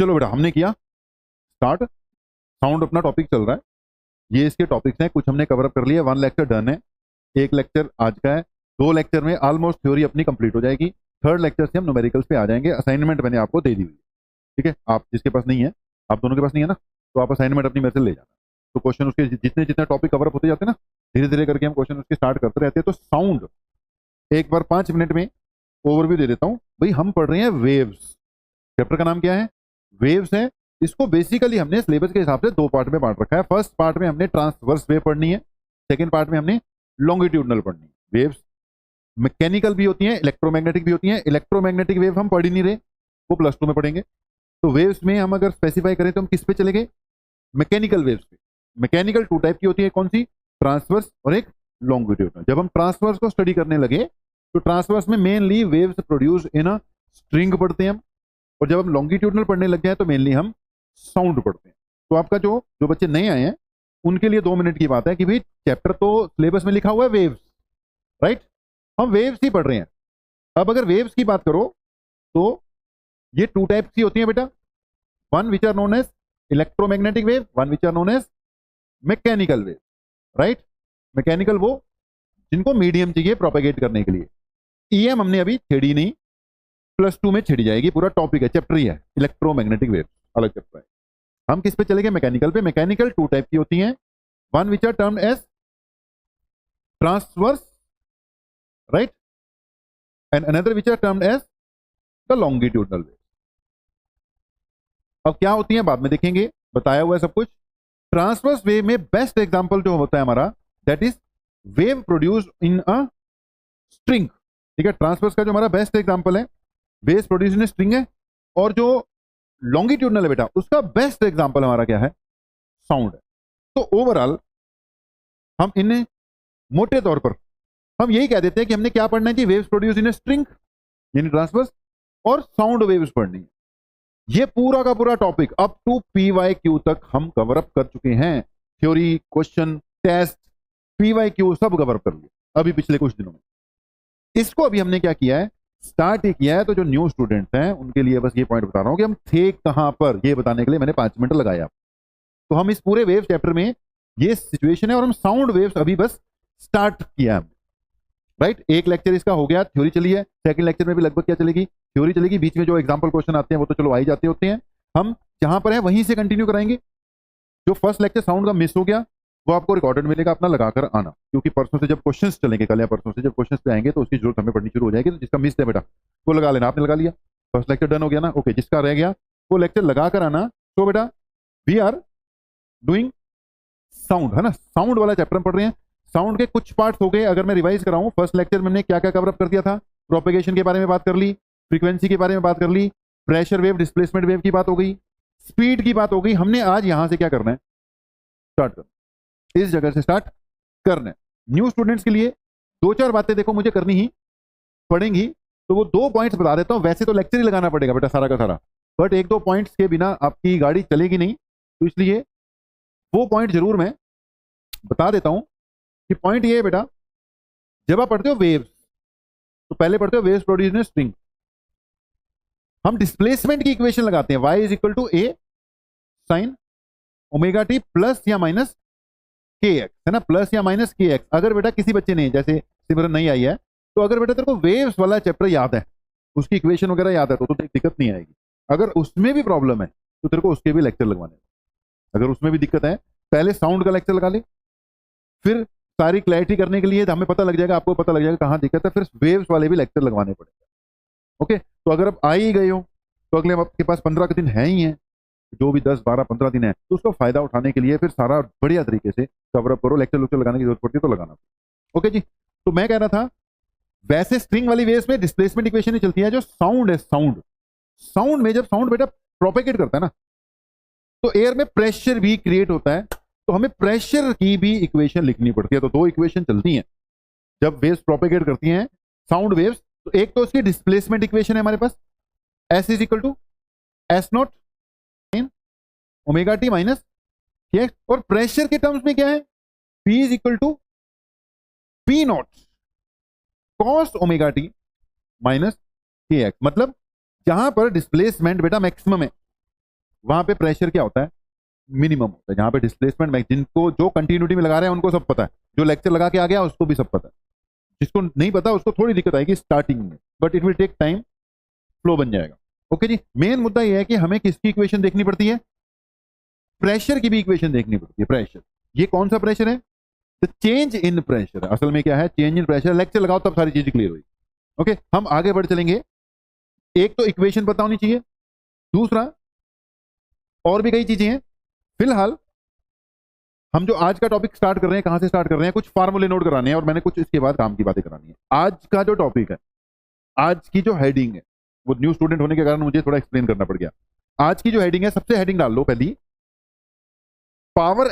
चलो बेटा हमने किया स्टार्ट। साउंड अपना टॉपिक चल रहा है, ये इसके टॉपिक्स हैं, कुछ हमने कवर अप कर लिया। 1 लेक्चर डन है, 1 लेक्चर आज का है। 2 लेक्चर में ऑलमोस्ट थ्योरी अपनी कंप्लीट हो जाएगी। 3rd लेक्चर से हम न्यूमेरिकल्स पे आ जाएंगे। असाइनमेंट मैंने आपको दे दी हुई है, ठीक है। आप जिसके पास नहीं है, आप दोनों के पास नहीं है ना, तो आप असाइनमेंट अपनी मेरे से ले जाना। तो क्वेश्चन उसके जितने जितने टॉपिक कवर अप होते जाते हैं ना, धीरे धीरे करके हम क्वेश्चन उसके स्टार्ट करते रहते हैं। तो साउंड एक बार 5 मिनट में ओवरव्यू दे देता हूँ। भाई हम पढ़ रहे हैं वेव्स, चैप्टर का नाम क्या है? वेव्स है। इसको बेसिकली हमने सिलेबस के हिसाब से 2 पार्ट में बांट रखा है। फर्स्ट पार्ट में हमने ट्रांसवर्स वेव पढ़नी है, सेकंड पार्ट में हमने लॉन्गिट्यूडनल पढ़नी है। वेव्स मैकेनिकल भी होती हैं, इलेक्ट्रोमैग्नेटिक भी होती हैं। इलेक्ट्रोमैग्नेटिक वेव हम पढ़ ही नहीं रहे, वो +2 में पढ़ेंगे। तो वेव्स में हम अगर स्पेसिफाई करें तो हम किस पे चलेंगे? मैकेनिकल वेव्स पे। मैकेनिकल 2 टाइप की होती है, कौन सी? ट्रांसवर्स और एक लॉन्गिट्यूडनल। जब हम ट्रांसवर्स को स्टडी करने लगे तो ट्रांसवर्स में mainly waves produce in a string पढ़ते हैं हम, और जब हम लॉन्गिट्यूडनल पढ़ने लग जाए तो मेनली हम साउंड पढ़ते हैं। तो आपका जो बच्चे नए आए हैं उनके लिए 2 मिनट की बात है कि भाई चैप्टर तो सिलेबस में लिखा हुआ है वेव्स, राइट? हम वेव्स ही पढ़ रहे हैं। अब अगर वेव्स की बात करो तो ये 2 टाइप्स की होती हैं बेटा। One which are known as electromagnetic wave, one which are known as mechanical wave, right? Mechanical वो जिनको मीडियम चाहिए प्रोपेगेट करने के लिए। ईएम हमने अभी छेड़ी नहीं, +2 में छेड़ी जाएगी। पूरा टॉपिक है, चैप्टर ही है इलेक्ट्रोमैग्नेटिक वेव, अलग चैप्टर है। हम किस पे चलेंगे? मैकेनिकल पे। मैकेनिकल 2 टाइप की होती हैं, one which are termed as transverse, right, and another which are termed as the longitudinal wave. अब क्या होती है बाद में देखेंगे, बताया हुआ है सब कुछ। ट्रांसवर्स वेव में बेस्ट एग्जांपल जो होता है हमारा, that is wave produce in a string, ठीक है। ट्रांसवर्स का जो हमारा बेस्ट एग्जांपल है, वेव प्रोड्यूस इन स्ट्रिंग है। और जो लॉन्गिट्यूडनल है बेटा, उसका बेस्ट एग्जांपल हमारा क्या है? साउंड है। तो ओवरऑल हम इन्हें मोटे तौर पर हम यही कह देते हैं कि हमने क्या पढ़ना है कि वेव्स प्रोड्यूस इन स्ट्रिंग यानी ट्रांसवर्स, और साउंड वेव्स पढ़नी है। ये पूरा का पूरा टॉपिक अप टू PYQ तक हम कवर अप कर चुके हैं। थ्योरी, क्वेश्चन, टेस्ट, PYQ सब कवर अप कर लिया अभी पिछले कुछ दिनों में। इसको अभी हमने क्या किया है? स्टार्ट ही किया है। तो जो न्यू स्टूडेंट्स हैं उनके लिए बस ये पॉइंट बता रहा हूं कि हम थे कहां पर, ये बताने के लिए मैंने 5 मिनट लगाया। तो हम इस पूरे वेव चैप्टर में ये सिचुएशन है, और हम साउंड वेव्स अभी बस स्टार्ट किया है, राइट? 1 लेक्चर इसका हो गया, थ्योरी चली है। सेकंड लेक्चर में भी लगभग क्या चलेगी? थ्योरी चलेगी। बीच में जो एग्जाम्पल क्वेश्चन आते हैं वो तो चलो आ ही जाते होते हैं। हम जहां पर है वहीं से कंटिन्यू कराएंगे। जो फर्स्ट लेक्चर साउंड का मिस हो गया वो आपको रिकॉर्डेड मिलेगा, अपना लगाकर आना, क्योंकि परसों से जब क्वेश्चंस चलेंगे, कल या परसों से जब क्वेश्चंस पे आएंगे तो उसकी जरूरत हमें पढ़नी शुरू हो जाएगी। तो जिसका मिस है बेटा वो लगा लेना। आपने लगा लिया, फर्स्ट लेक्चर डन हो गया ना, ओके। जिसका रह गया वो लेक्चर लगा कर आना। तो बेटा वी आर डूइंग साउंड, है ना, साउंड वाला चैप्टर पढ़ रहे हैं। साउंड के कुछ पार्ट्स हो गए। अगर मैं रिवाइज कराऊं, फर्स्ट लेक्चर में हमने क्या क्या कवर अप कर दिया था? प्रोपेगेशन के बारे में बात कर ली, फ्रीक्वेंसी के बारे में बात कर ली, प्रेशर वेव, डिस्प्लेसमेंट वेव की बात हो गई, स्पीड की बात हो गई। हमने आज यहां से क्या करना है? स्टार्ट करना, इस जगह से स्टार्ट करना है। न्यू स्टूडेंट्स के लिए 2-4 बातें देखो मुझे करनी ही पड़ेंगी। तो वो 2 पॉइंट्स बता देता हूं। वैसे तो लेक्चर ही लगाना पड़ेगा बेटा सारा का सारा, बट 1-2 पॉइंट्स के बिना आपकी गाड़ी चलेगी नहीं। तो इसलिए वो पॉइंट जरूर मैं बता देता हूं कि पॉइंट ये है बेटा, जब आप पढ़ते हो वेव्स तो पहले पढ़ते हो वेव्स प्रोड्यूस इन स्ट्रिंग। हम डिस्प्लेसमेंट की इक्वेशन लगाते हैं, y = a sin ω t plus या माइनस kx, है ना, प्लस या माइनस kx। अगर बेटा किसी बच्चे ने, जैसे सिमरन नहीं आई है, तो अगर बेटा तेरे को वेव्स वाला चैप्टर याद है, उसकी इक्वेशन वगैरह याद है, तो दिक्कत नहीं आएगी। अगर उसमें भी प्रॉब्लम है तो तेरे को उसके भी लेक्चर लगवाने। अगर उसमें भी दिक्कत है, पहले साउंड का लेक्चर लगा ले, फिर सारी क्लैरिटी करने के लिए हमें पता लग जाएगा, आपको पता लग जाएगा कहां दिक्कत है, फिर वेव्स वाले भी लेक्चर लगवाने पड़ेंगे। ओके, तो अगर आप आ ही गए हो तो अगले आपके पास 15 दिन है ही है, जो भी 10, 12, 15 दिन है, तो उसका फायदा उठाने के लिए फिर सारा बढ़िया तरीके से कवर अप करो। लेक्चर लगाने की जरूरत पड़ती है तो लगाना। ओके जी, तो मैं कह रहा था वैसे स्ट्रिंग वाली वेव्स में डिस्प्लेसमेंट इक्वेशन ही चलती है। जो साउंड है, साउंड में जब साउंड बेटा प्रोपेगेट करता है ना, तो एयर में प्रेशर भी क्रिएट होता है। तो हमें प्रेशर की भी इक्वेशन लिखनी पड़ती है। तो 2 इक्वेशन चलती हैं जब वेव्स प्रोपेगेट करती हैं, साउंड वेव्स। तो एक तो उसकी डिस्प्लेसमेंट इक्वेशन है हमारे पास, S = S0 sin ω t minus kx, और प्रेशर के टर्म्स में क्या है? P = P0 cos ω t minus kx। मतलब जहां पर डिस्प्लेसमेंट बेटा मैक्सिमम है, वहां पे प्रेशर क्या होता है, मिनिमम होता है। जहां पे डिस्प्लेसमेंट मैक्स, जिनको जो कंटिन्यूटी में लगा रहे हैं उनको सब पता है, जो लेक्चर लगा के आ गया उसको भी सब पता है, जिसको नहीं पता उसको थोड़ी दिक्कत आएगी स्टार्टिंग में, but it will take time, flow बन जाएगा। ओके जी, मेन मुद्दा यह है कि हमें किसकी इक्वेशन देखनी पड़ती है, प्रेशर की भी इक्वेशन देखनी पड़ती है। प्रेशर, ये कौन सा प्रेशर है, द चेंज इन प्रेशर, असल में क्या है, चेंज इन प्रेशर। लेक्चर लगाओ तब सारी चीज क्लियर हुई। ओके, हम आगे बढ़ चलेंगे। एक तो इक्वेशन पता होनी चाहिए, दूसरा और भी कई चीजें हैं। फिलहाल हम जो आज का टॉपिक स्टार्ट कर रहे हैं, कहां से स्टार्ट कर रहे हैं, कुछ फार्मूले नोट कराने हैं और मैंने कुछ इसके बाद काम की बातें करानी है। आज का जो टॉपिक है, आज की जो हेडिंग है, वो न्यू स्टूडेंट होने के कारण मुझे थोड़ा एक्सप्लेन करना पड़ गया। आज की जो हेडिंग है, सबसे हेडिंग डाल लो पहली, power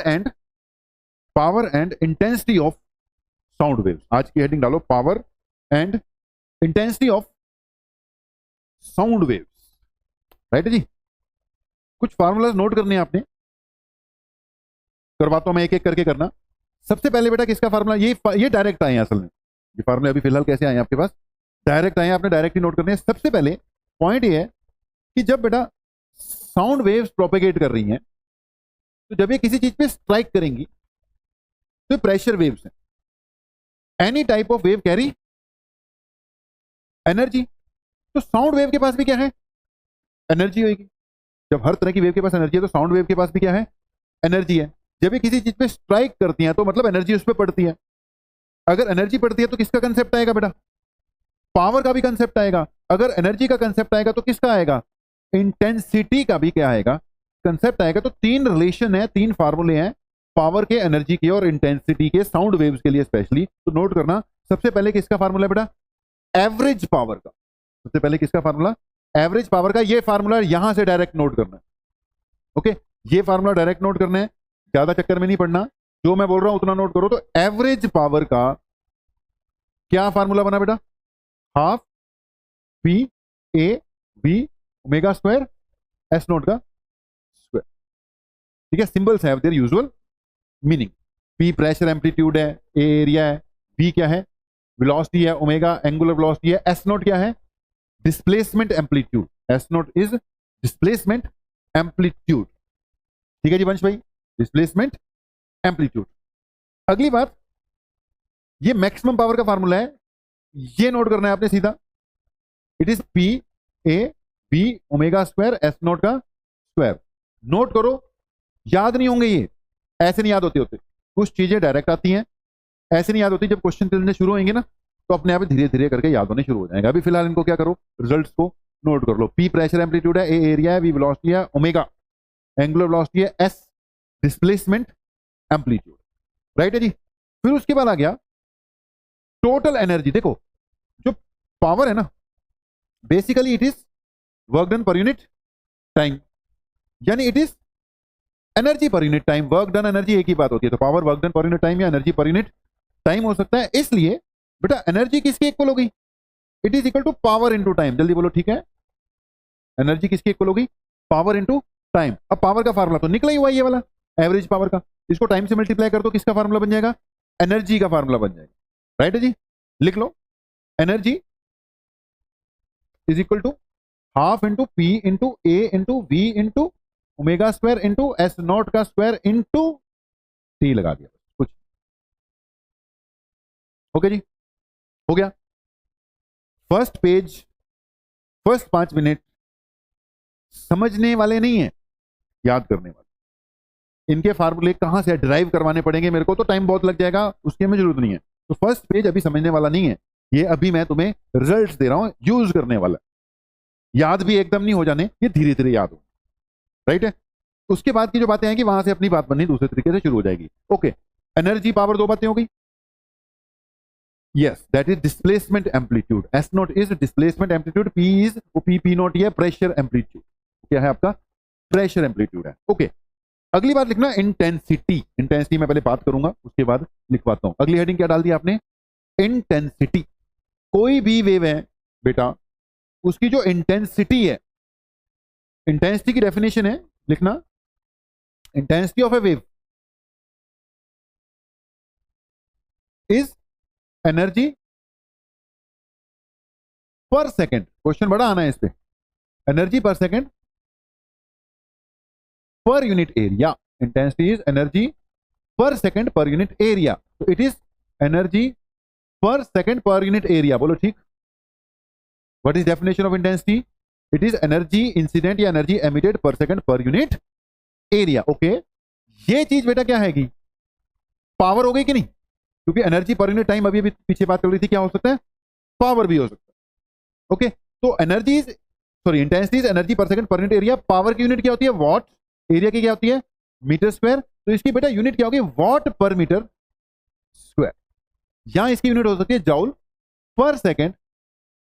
and intensity of sound waves. आज की हेडिंग डालो, power and intensity of sound waves. Right है जी, कुछ फार्मूलाज नोट करने हैं आपने, करवाता हूं मैं एक एक करके करना। सबसे पहले बेटा किसका फार्मूला, ये डायरेक्ट आए हैं असल में, ये फार्मूले अभी फिलहाल कैसे आए हैं आपके पास, डायरेक्ट आए हैं, आपने डायरेक्ट ही नोट करने हैं। सबसे पहले पॉइंट ये है कि जब बेटा साउंड वेव्स प्रोपेगेट कर रही हैं, तो जब ये किसी चीज पे स्ट्राइक करेंगी तो प्रेशर वेव्स हैं। Any type of wave carry energy, तो साउंड वेव के पास भी क्या है, एनर्जी होगी। जब हर तरह की वेव के पास एनर्जी है, तो साउंड वेव के पास भी क्या है, एनर्जी है। जब ये किसी चीज पे स्ट्राइक करती हैं तो मतलब एनर्जी उस पर पड़ती है। अगर एनर्जी पड़ती है तो किसका कंसेप्ट आएगा बेटा, पावर का भी कंसेप्ट आएगा। अगर एनर्जी का कंसेप्ट आएगा तो किसका आएगा, इंटेंसिटी का भी क्या आएगा, कंसेप्ट आएगा। तो तीन रिलेशन है, तीन फार्मूले हैं पावर के, एनर्जी के और इंटेंसिटी के, साउंड वेव्स के लिए स्पेशली। तो नोट करना, सबसे पहले किसका फार्मूला है बेटा, एवरेज पावर का। सबसे पहले किसका फार्मूला, एवरेज पावर का। ये फार्मूला यहां से डायरेक्ट नोट करना है। ओके, ये फार्मूला डायरेक्ट नोट करना है, ज्यादा चक्कर में नहीं पड़ना, जो मैं बोल रहा हूं उतना नोट करो। तो एवरेज पावर का क्या फार्मूला बना बेटा, half P A B omega square S naught का स्क्वायर। ठीक है, सिंबल्स है their usual meaning. P pressure amplitude है, ए एरिया है, बी क्या है, वेलोसिटी है, ओमेगा एंगुलर वेलोसिटी है, एस नोट क्या है, displacement amplitude. S naught is displacement amplitude. ठीक है जी वंश भाई, डिस्प्लेसमेंट एम्पलीट्यूड। अगली बात, ये मैक्सिमम पावर का फार्मूला है, ये नोट करना है आपने सीधा। It is P A B omega square S naught का स्क्वायर। नोट करो, याद नहीं होंगे ये, ऐसे नहीं याद होते कुछ चीजें डायरेक्ट आती हैं, ऐसे नहीं याद होती। जब क्वेश्चन चलने शुरू होंगे ना, तो अपने आप धीरे धीरे करके याद होने शुरू हो जाएगा। अभी फिलहाल इनको क्या करो, रिजल्ट्स को नोट कर लो। पी प्रेशर एम्पलीट्यूड है, ए एरिया है, बी वेलोसिटी है, ओमेगा एंगुलर वेलोसिटी है, एस डिस्प्लेसमेंट एम्पलीट्यूड। राइट है जी। फिर उसके बाद आ गया टोटल एनर्जी। देखो, जो पावर है ना, basically it is work done per unit time, यानी it is energy per unit time. Work done energy एक ही बात होती है, तो power work done per unit time या एनर्जी पर यूनिट टाइम हो सकता है। इसलिए बेटा एनर्जी किसकी इक्वल होगी, it is equal to power into time. जल्दी बोलो, ठीक है, एनर्जी किसकी इक्वल होगी, पावर इनटू टाइम। अब पावर का फार्मूला तो निकला ही हुआ ये वाला, एवरेज पावर का। इसको टाइम से मल्टीप्लाई कर दो, किसका फार्मूला बन जाएगा, एनर्जी का फार्मूला बन जाएगा। राइट है जी, लिख लो, energy is equal to half into P into A into V into omega square into S naught का स्क्वायर इंटू टी लगा दिया कुछ। ओके जी, हो गया। फर्स्ट पेज, फर्स्ट 5 मिनट समझने वाले नहीं है, याद करने वाले। इनके फार्मूले कहां से ड्राइव करवाने पड़ेंगे मेरे को, तो टाइम बहुत लग जाएगा, उसकी हमें जरूरत नहीं है। तो फर्स्ट पेज अभी समझने वाला नहीं है, ये अभी मैं तुम्हें रिजल्ट्स दे रहा हूं, यूज करने वाला। याद भी एकदम नहीं हो जाने, ये धीरे धीरे याद हो। राइट है, उसके बाद की जो बातें आएंगी वहां से अपनी बात बननी दूसरे तरीके से शुरू हो जाएगी। ओके, एनर्जी पावर दो बातें हो गई। Yes, that is displacement amplitude. S not is displacement amplitude, P is P not ये प्रेशर एम्पलीट्यूड। क्या है आपका, प्रेशर एम्पलीट्यूड है। ओके, अगली बात लिखना इंटेंसिटी। इंटेंसिटी मैं पहले बात करूंगा, उसके बाद लिखवाता हूं। अगली हेडिंग क्या डाल दी आपने, इंटेंसिटी। कोई भी वेव है बेटा, उसकी जो इंटेंसिटी है, इंटेंसिटी की डेफिनेशन है, लिखना intensity of A wave is energy पर सेकेंड। क्वेश्चन बड़ा आना है इस पे, एनर्जी पर second per unit area, intensity is energy पर सेकंड पर यूनिट एरिया, तो इट इज एनर्जी पर सेकंड पर यूनिट एरिया। बोलो ठीक। What is definition of intensity? It is energy incident या एनर्जी एमिटेड पर second per unit area. Okay, ये चीज बेटा क्या है कि पावर हो गई कि नहीं, क्योंकि एनर्जी पर यूनिट टाइम अभी पीछे बात कर रही थी, क्या हो सकता है, पावर भी हो सकता है। ओके, तो एनर्जी इंटेंसिटी इज एनर्जी पर second per unit area. Power की यूनिट क्या होती है, वॉट, एरिया की क्या होती है, मीटर स्क्वायर, तो इसकी बेटा यूनिट क्या होगी, वॉट पर मीटर स्क्वायर। यहां इसकी यूनिट हो सकती है जॉल पर सेकंड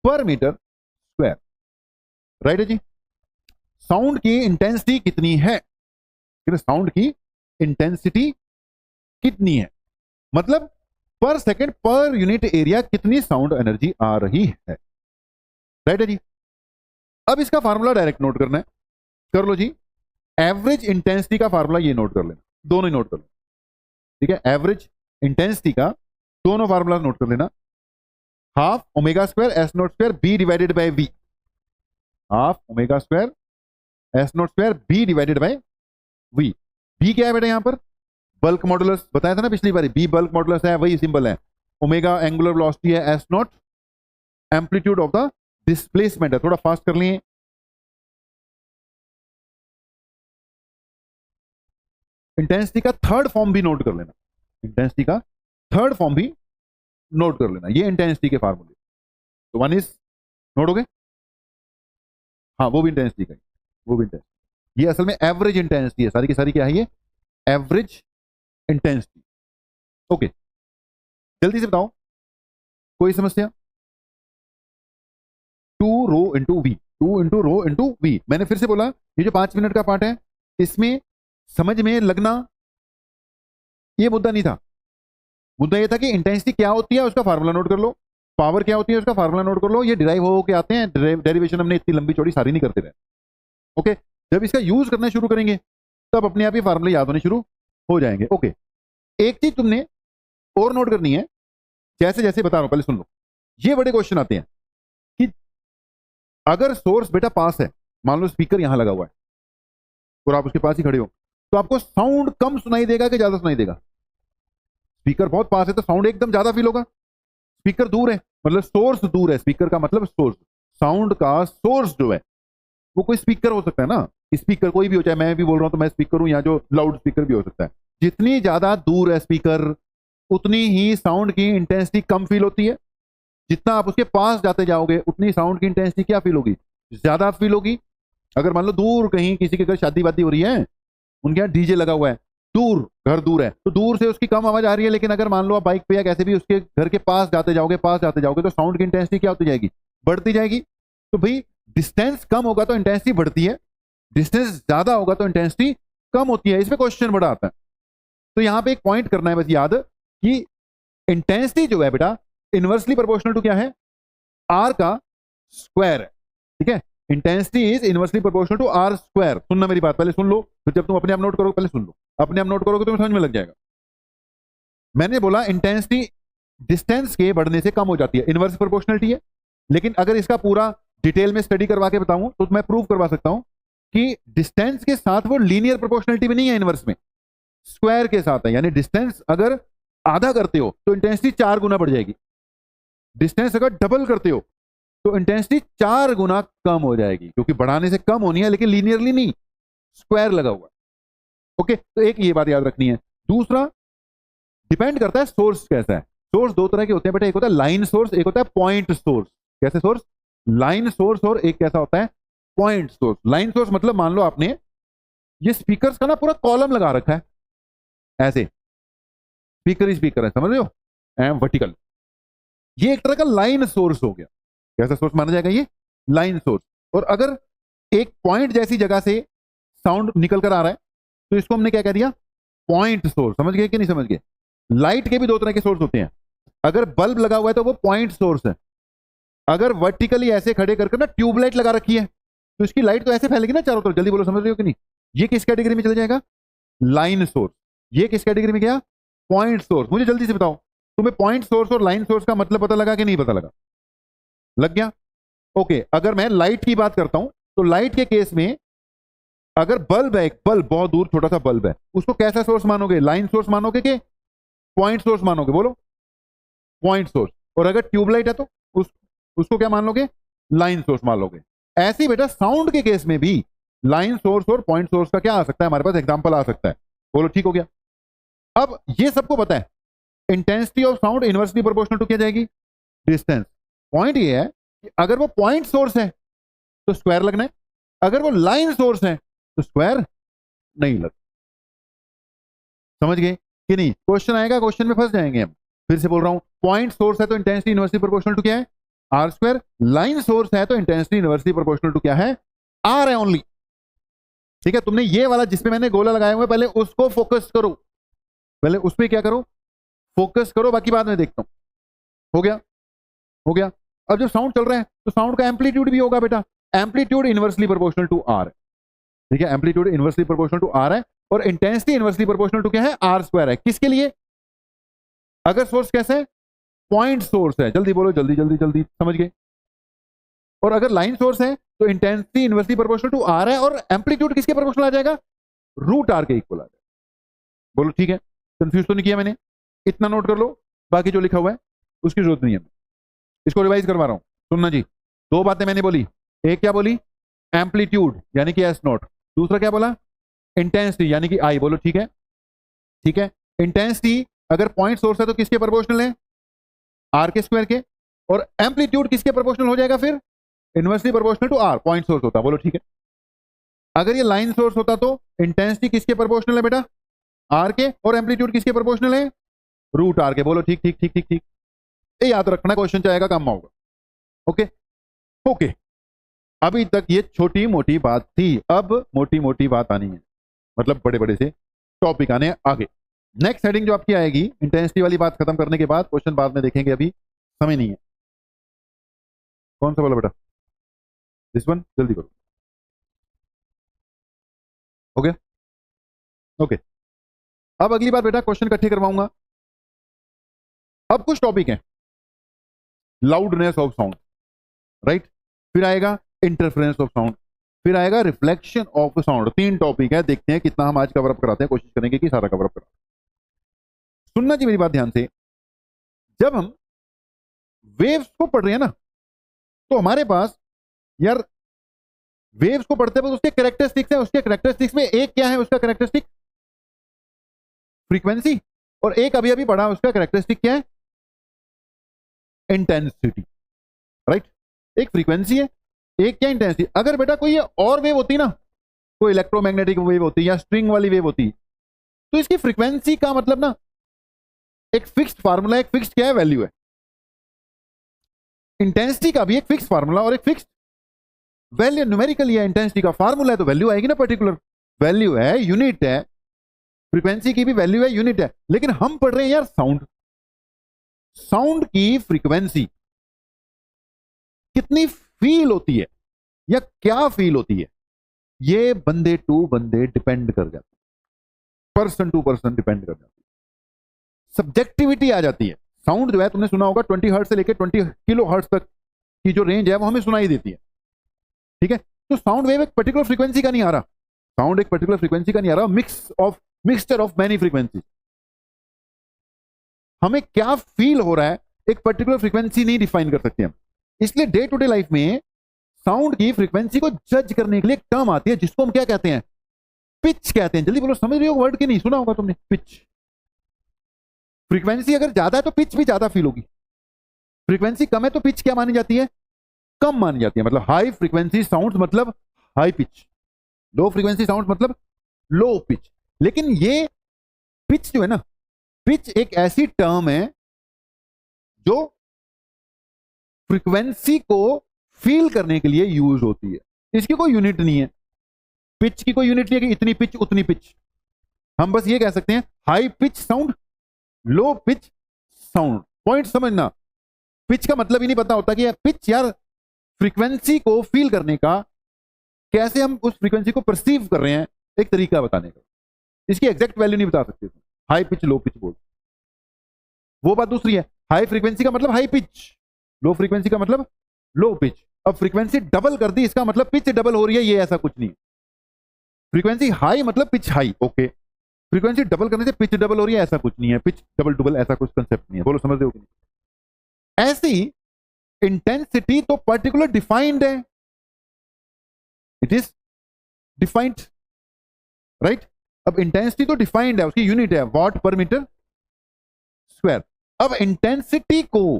पर मीटर स्क्वायर। राइट है जी। साउंड की इंटेंसिटी कितनी है, साउंड की इंटेंसिटी कितनी है, मतलब पर सेकंड पर यूनिट एरिया कितनी साउंड एनर्जी आ रही है। राइट है जी। अब इसका फार्मूला डायरेक्ट नोट करना है, कर लो जी। एवरेज इंटेंसिटी का फार्मूला ये नोट कर लेना, दोनों ही नोट कर लो, ठीक है। एवरेज इंटेंसिटी का दोनों फार्मूला नोट कर लेना। Half omega square S naught square B divided by V, half omega square S naught square B divided by V. B क्या है बेटा, यहां पर बल्क मॉडुलस बताया था ना पिछली बार, बी बल्क मॉडुलस है, वही सिंबल है। ओमेगा एंगुलर वेलोसिटी है, S note amplitude of the displacement है। थोड़ा फास्ट कर लिए। इंटेंसिटी का थर्ड फॉर्म भी नोट कर लेना, इंटेंसिटी का थर्ड फॉर्म भी नोट कर लेना, ये इंटेंसिटी के फार्मूले। तो वन इज नोट हो गए, हाँ वो भी इंटेंसिटी का, वो भी इंटेंसिटी। ये असल में एवरेज इंटेंसिटी है, सारी की सारी क्या है, ये एवरेज इंटेंसिटी। ओके, जल्दी से बताओ, कोई समस्या? 2 rho into V, 2 into rho into V. मैंने फिर से बोला, ये जो 5 मिनट का पार्ट है, इसमें समझ में लगना ये मुद्दा नहीं था। मुद्दा ये था कि इंटेंसिटी क्या होती है उसका फार्मूला नोट कर लो, पावर क्या होती है उसका फार्मूला नोट कर लो। ये डिराइव हो के आते हैं, डेरिवेशन हमने इतनी लंबी चौड़ी सारी नहीं करते रहे। ओके, जब इसका यूज करना शुरू करेंगे तब अपने आप ही फार्मूले याद होने शुरू हो जाएंगे। ओके, एक चीज तुमने और नोट करनी है, जैसे जैसे बता रहा हूं, पहले सुन लो। ये बड़े क्वेश्चन आते हैं कि अगर सोर्स बेटा पास है, मान लो स्पीकर यहां लगा हुआ है और आप उसके पास ही खड़े हो, तो आपको साउंड कम सुनाई देगा कि ज्यादा सुनाई देगा? स्पीकर बहुत पास है तो साउंड एकदम ज्यादा फील होगा। स्पीकर दूर है, मतलब सोर्स दूर है, स्पीकर का मतलब सोर्स, साउंड का सोर्स जो है वो कोई स्पीकर हो सकता है ना, स्पीकर कोई भी हो, चाहे मैं भी बोल रहा हूं तो मैं स्पीकर हूं, या जो लाउड स्पीकर भी हो सकता है। जितनी ज्यादा दूर है स्पीकर, उतनी ही साउंड की इंटेंसिटी कम फील होती है। जितना आप उसके पास जाते जाओगे उतनी साउंड की इंटेंसिटी क्या फील होगी, ज्यादा फील होगी। अगर मान लो दूर कहीं किसी के घर शादी वादी हो रही है, उनके यहाँ डीजे लगा हुआ है, दूर, घर दूर है, तो दूर से उसकी कम आवाज आ रही है, लेकिन अगर मान लो आप बाइक पे या कैसे भी उसके घर के पास जाते जाओगे, तो साउंड की इंटेंसिटी क्या होती जाएगी, बढ़ती जाएगी। तो भाई डिस्टेंस कम होगा तो इंटेंसिटी बढ़ती है, डिस्टेंस ज्यादा होगा तो इंटेंसिटी कम होती है। इसमें क्वेश्चन बड़ा आता है। तो यहां पे एक पॉइंट करना है बस याद, कि इंटेंसिटी जो है बेटा इनवर्सली प्रोपोर्शनल टू क्या है, आर का स्क्वायर है। ठीक है, intensity is inversely proportional to R square. सुनना मेरी बात, पहले सुन लो, फिर जब तुम अपने आप नोट करोगे, पहले सुन लो, अपने आप नोट करोगे तो समझ में लग जाएगा। मैंने बोला इंटेंसिटी डिस्टेंस के बढ़ने से कम हो जाती है, इनवर्स प्रोपोर्शनलिटी है। लेकिन अगर इसका पूरा डिटेल में स्टडी करवा के बताऊं तो मैं प्रूव करवा सकता हूं कि डिस्टेंस के साथ वो लीनियर प्रोपोर्शनलिटी में नहीं है, इनवर्स में स्क्वायर के साथ है। यानी डिस्टेंस अगर आधा करते हो तो इंटेंसिटी 4 गुना बढ़ जाएगी, डिस्टेंस अगर डबल करते हो तो इंटेंसिटी 4 गुना कम हो जाएगी, क्योंकि बढ़ाने से कम होनी है लेकिन लीनियरली नहीं, स्क्वायर लगा हुआ। ओके, तो एक ये बात याद रखनी है। दूसरा, डिपेंड करता है सोर्स कैसा है। सोर्स दो तरह के होते हैं बेटा, एक होता है लाइन सोर्स, एक होता है पॉइंट सोर्स। कैसे सोर्स, लाइन सोर्स, और एक कैसा होता है पॉइंट सोर्स। लाइन सोर्स मतलब मान लो आपने ये स्पीकर्स का ना पूरा कॉलम लगा रखा है, ऐसे स्पीकर ही स्पीकर है, समझ रहे हो, वर्टिकल। ये एक तरह का लाइन सोर्स हो गया। कैसा सोर्स माना जाएगा, ये लाइन सोर्स। और अगर एक पॉइंट जैसी जगह से साउंड निकल कर आ रहा है तो इसको हमने क्या कह दिया, पॉइंट सोर्स। समझ गए कि नहीं समझ गए? लाइट के भी दो तरह के सोर्स होते हैं। अगर बल्ब लगा हुआ है तो वो पॉइंट सोर्स है। अगर वर्टिकली ऐसे खड़े करके ना ट्यूबलाइट लगा रखी है तो इसकी लाइट तो ऐसे फैलेगी ना चारों तरफ। जल्दी बोलो, समझ रहे हो कि नहीं? ये किस कैटेगरी में चला जाएगा, लाइन सोर्स। ये किस कैटेगरी में गया, पॉइंट सोर्स। मुझे जल्दी से बताओ, तुम्हें पॉइंट सोर्स और लाइन सोर्स का मतलब पता लगा कि नहीं पता लगा? लग गया। ओके, अगर मैं लाइट की बात करता हूं तो लाइट के केस में अगर बल्ब है, एक बल्ब बहुत दूर छोटा सा बल्ब है, उसको कैसा सोर्स मानोगे? लाइन सोर्स मानोगे कि पॉइंट सोर्स मानोगे? बोलो, पॉइंट सोर्स। और अगर ट्यूबलाइट है तो उसको क्या मान लोगे? लाइन सोर्स मान लोगे। ऐसे ही बेटा साउंड के केस में भी लाइन सोर्स और पॉइंट सोर्स का क्या आ सकता है? हमारे पास एग्जांपल आ सकता है। बोलो ठीक हो गया। अब ये सबको पता है intensity of sound inversely proportional to क्या जाएगी? डिस्टेंस। पॉइंट ये है कि अगर वो पॉइंट सोर्स है तो स्क्वायर लगना है, अगर वो लाइन सोर्स है तो स्क्वायर नहीं लग। समझ गए कि नहीं? क्वेश्चन आएगा, क्वेश्चन में फंस जाएंगे हम। फिर से बोल रहा हूं, पॉइंट सोर्स है तो इंटेंसिटी इनवर्सली प्रोपोर्शनल टू क्या है? Are square. लाइन सोर्स है तो इंटेंसिटी इनवर्सली प्रोपोर्शनल टू क्या है? आर है ओनली। ठीक है, तुमने ये वाला जिसपे मैंने गोला लगाया हुआ है पहले उसको फोकस करो, पहले उस पर क्या करो? फोकस करो, बाकी बाद में देखता हूं। हो गया? हो गया। अब जब साउंड चल रहा है तो साउंड का एम्पलीट्यूड भी होगा बेटा, amplitude inversely proportional to R. ठीक है, amplitude inversely proportional to R है और इंटेंसिटी इनवर्सली प्रोपोर्शनल टू क्या है? आर स्क्वायर है। किसके लिए? अगर सोर्स कैसे है? पॉइंट सोर्स है। जल्दी बोलो, जल्दी जल्दी जल्दी, समझ गए? और अगर लाइन सोर्स है तो intensity inversely proportional to R है और एम्पलीट्यूड किसके प्रोपोर्शनल आ जाएगा? रूट आर के इक्वल आ जाएगा। बोलो ठीक है, कंफ्यूज तो नहीं किया मैंने? इतना नोट कर लो, बाकी जो लिखा हुआ है उसकी जरूरत नहीं है। इसको रिवाइज करवा रहा हूं, सुनना जी। दो बातें मैंने बोली, एक क्या बोली? एम्पलीट्यूड यानी कि एस नॉट, दूसरा क्या बोला? इंटेंसिटी यानी कि आई। बोलो ठीक है? ठीक है, इंटेंसिटी अगर पॉइंट सोर्स है तो किसके प्रोपोर्शनल है? आर के स्क्वायर के। और एम्पलीट्यूड किसके प्रोपोर्शनल हो जाएगा फिर? Inversely proportional to R, point source होता। बोलो ठीक है? अगर ये लाइन सोर्स होता तो इंटेंसिटी किसके प्रोपोर्शनल है बेटा? आर के। और एम्पलीट्यूड किसके प्रोपोर्शनल है? रूट आर के। बोलो ठीक ठीक ठीक ठीक ठीक। ये याद रखना, क्वेश्चन चाहेगा काम होगा। ओके ओके, अभी तक ये छोटी मोटी बात थी, अब मोटी मोटी बात आनी है, मतलब बड़े बड़े से टॉपिक आने आगे। नेक्स्ट हेडिंग जो आपकी आएगी, इंटेंसिटी वाली बात खत्म करने के बाद क्वेश्चन बाद में देखेंगे, अभी समय नहीं है। कौन सा बोला बेटा? दिस वन, जल्दी करो। हो गया? ओके, अब अगली बार बेटा क्वेश्चन इकट्ठे करवाऊंगा। अब कुछ टॉपिक है, लाउडनेस ऑफ साउंड, राइट? फिर आएगा इंटरफेरेंस ऑफ साउंड, फिर आएगा रिफ्लेक्शन ऑफ साउंड। तीन टॉपिक है, देखते हैं कितना हम आज कवर अप कराते हैं, कोशिश करेंगे कि सारा कवर अप कराते हैं। सुनना जी मेरी बात ध्यान से, जब हम वेव्स को पढ़ रहे हैं ना, तो हमारे पास यार वेव्स को पढ़ते वक्त उसके कैरेक्टरिस्टिक्स है। उसके कैरेक्टरिस्टिक्स में एक क्या है? उसका कैरेक्टरिस्टिक फ्रीक्वेंसी, और एक अभी अभी पढ़ा उसका कैरेक्टरिस्टिक क्या है? Intensity, right? एक फ्रीक्वेंसी है, एक क्या? इंटेंसिटी। अगर बेटा कोई और वेव होती ना, कोई इलेक्ट्रोमैग्नेटिक वेव होती या स्ट्रिंग वाली वेव होती, तो इसकी फ्रीक्वेंसी का मतलब ना एक फिक्स्ड फार्मूला, एक फिक्स्ड क्या है? वैल्यू है। इंटेंसिटी का भी एक फिक्स्ड फार्मूला और एक फिक्स्ड वैल्यू, न्यूमेरिकल है। इंटेंसिटी का फार्मूला है तो वैल्यू आएगी ना, पर्टिकुलर वैल्यू है, यूनिट है। फ्रीक्वेंसी की भी वैल्यू है, यूनिट है। लेकिन हम पढ़ रहे हैं यार साउंड, साउंड की फ्रीक्वेंसी कितनी फील होती है या क्या फील होती है, ये बंदे टू बंदे डिपेंड कर जाती है, पर्सन टू पर्सन डिपेंड कर जाती है, सब्जेक्टिविटी आ जाती है। साउंड जो है तुमने सुना होगा 20 हर्ट्ज से लेकर 20 किलो हर्ट्ज तक की जो रेंज है वो हमें सुनाई देती है। ठीक है, तो साउंड वेव एक पर्टिकुलर फ्रीक्वेंसी का नहीं आ रहा, साउंड एक पर्टिकुलर फ्रीक्वेंसी का नहीं आ रहा, मिक्सचर ऑफ मेनी फ्रीक्वेंसी। हमें क्या फील हो रहा है एक पर्टिकुलर फ्रीक्वेंसी नहीं डिफाइन कर सकते हम। इसलिए डे टू डे लाइफ में साउंड की फ्रीक्वेंसी को जज करने के लिए एक टर्म आती है जिसको हम क्या कहते हैं? पिच कहते हैं। जल्दी बोलो, समझ रहे हो वर्ड की नहीं? सुना होगा तुमने, पिच। फ्रीक्वेंसी अगर ज्यादा है तो पिच भी ज्यादा फील होगी, फ्रीक्वेंसी कम है तो पिच क्या मानी जाती है? कम मानी जाती है। मतलब हाई फ्रीक्वेंसी साउंड मतलब high pitch, low frequency sound मतलब लो पिच। लेकिन ये पिच जो है ना, पिच एक ऐसी टर्म है जो फ्रीक्वेंसी को फील करने के लिए यूज होती है। इसकी कोई यूनिट नहीं है, पिच की कोई यूनिट नहीं है कि इतनी पिच उतनी पिच। हम बस ये कह सकते हैं high pitch sound, low pitch sound. Point समझना, पिच का मतलब ही नहीं पता होता कि पिच यार फ्रीक्वेंसी को फील करने का, कैसे हम उस फ्रीक्वेंसी को परसीव कर रहे हैं, एक तरीका बताने का। इसकी एग्जैक्ट वैल्यू नहीं बता सकते, हाई पिच लो पिच बोल, वो बात दूसरी है। हाई फ्रीक्वेंसी का मतलब हाई पिच, लो फ्रीक्वेंसी का मतलब लो पिच। अब फ्रीक्वेंसी डबल कर दी, इसका मतलब पिच डबल हो रही है, ये ऐसा कुछ नहीं। फ्रीक्वेंसी हाई मतलब pitch high, okay. Frequency double करने से पिच डबल हो रही है, ऐसा कुछ नहीं है। पिच डबल डबल ऐसा कुछ कंसेप्ट नहीं है। बोलो समझ रहे हो कि नहीं? ऐसी इंटेंसिटी तो पर्टिकुलर डिफाइंड है, इट इज डिफाइंड, राइट। अब इंटेंसिटी तो डिफाइंड है, उसकी यूनिट है वॉट पर मीटर स्क्वायर। अब इंटेंसिटी को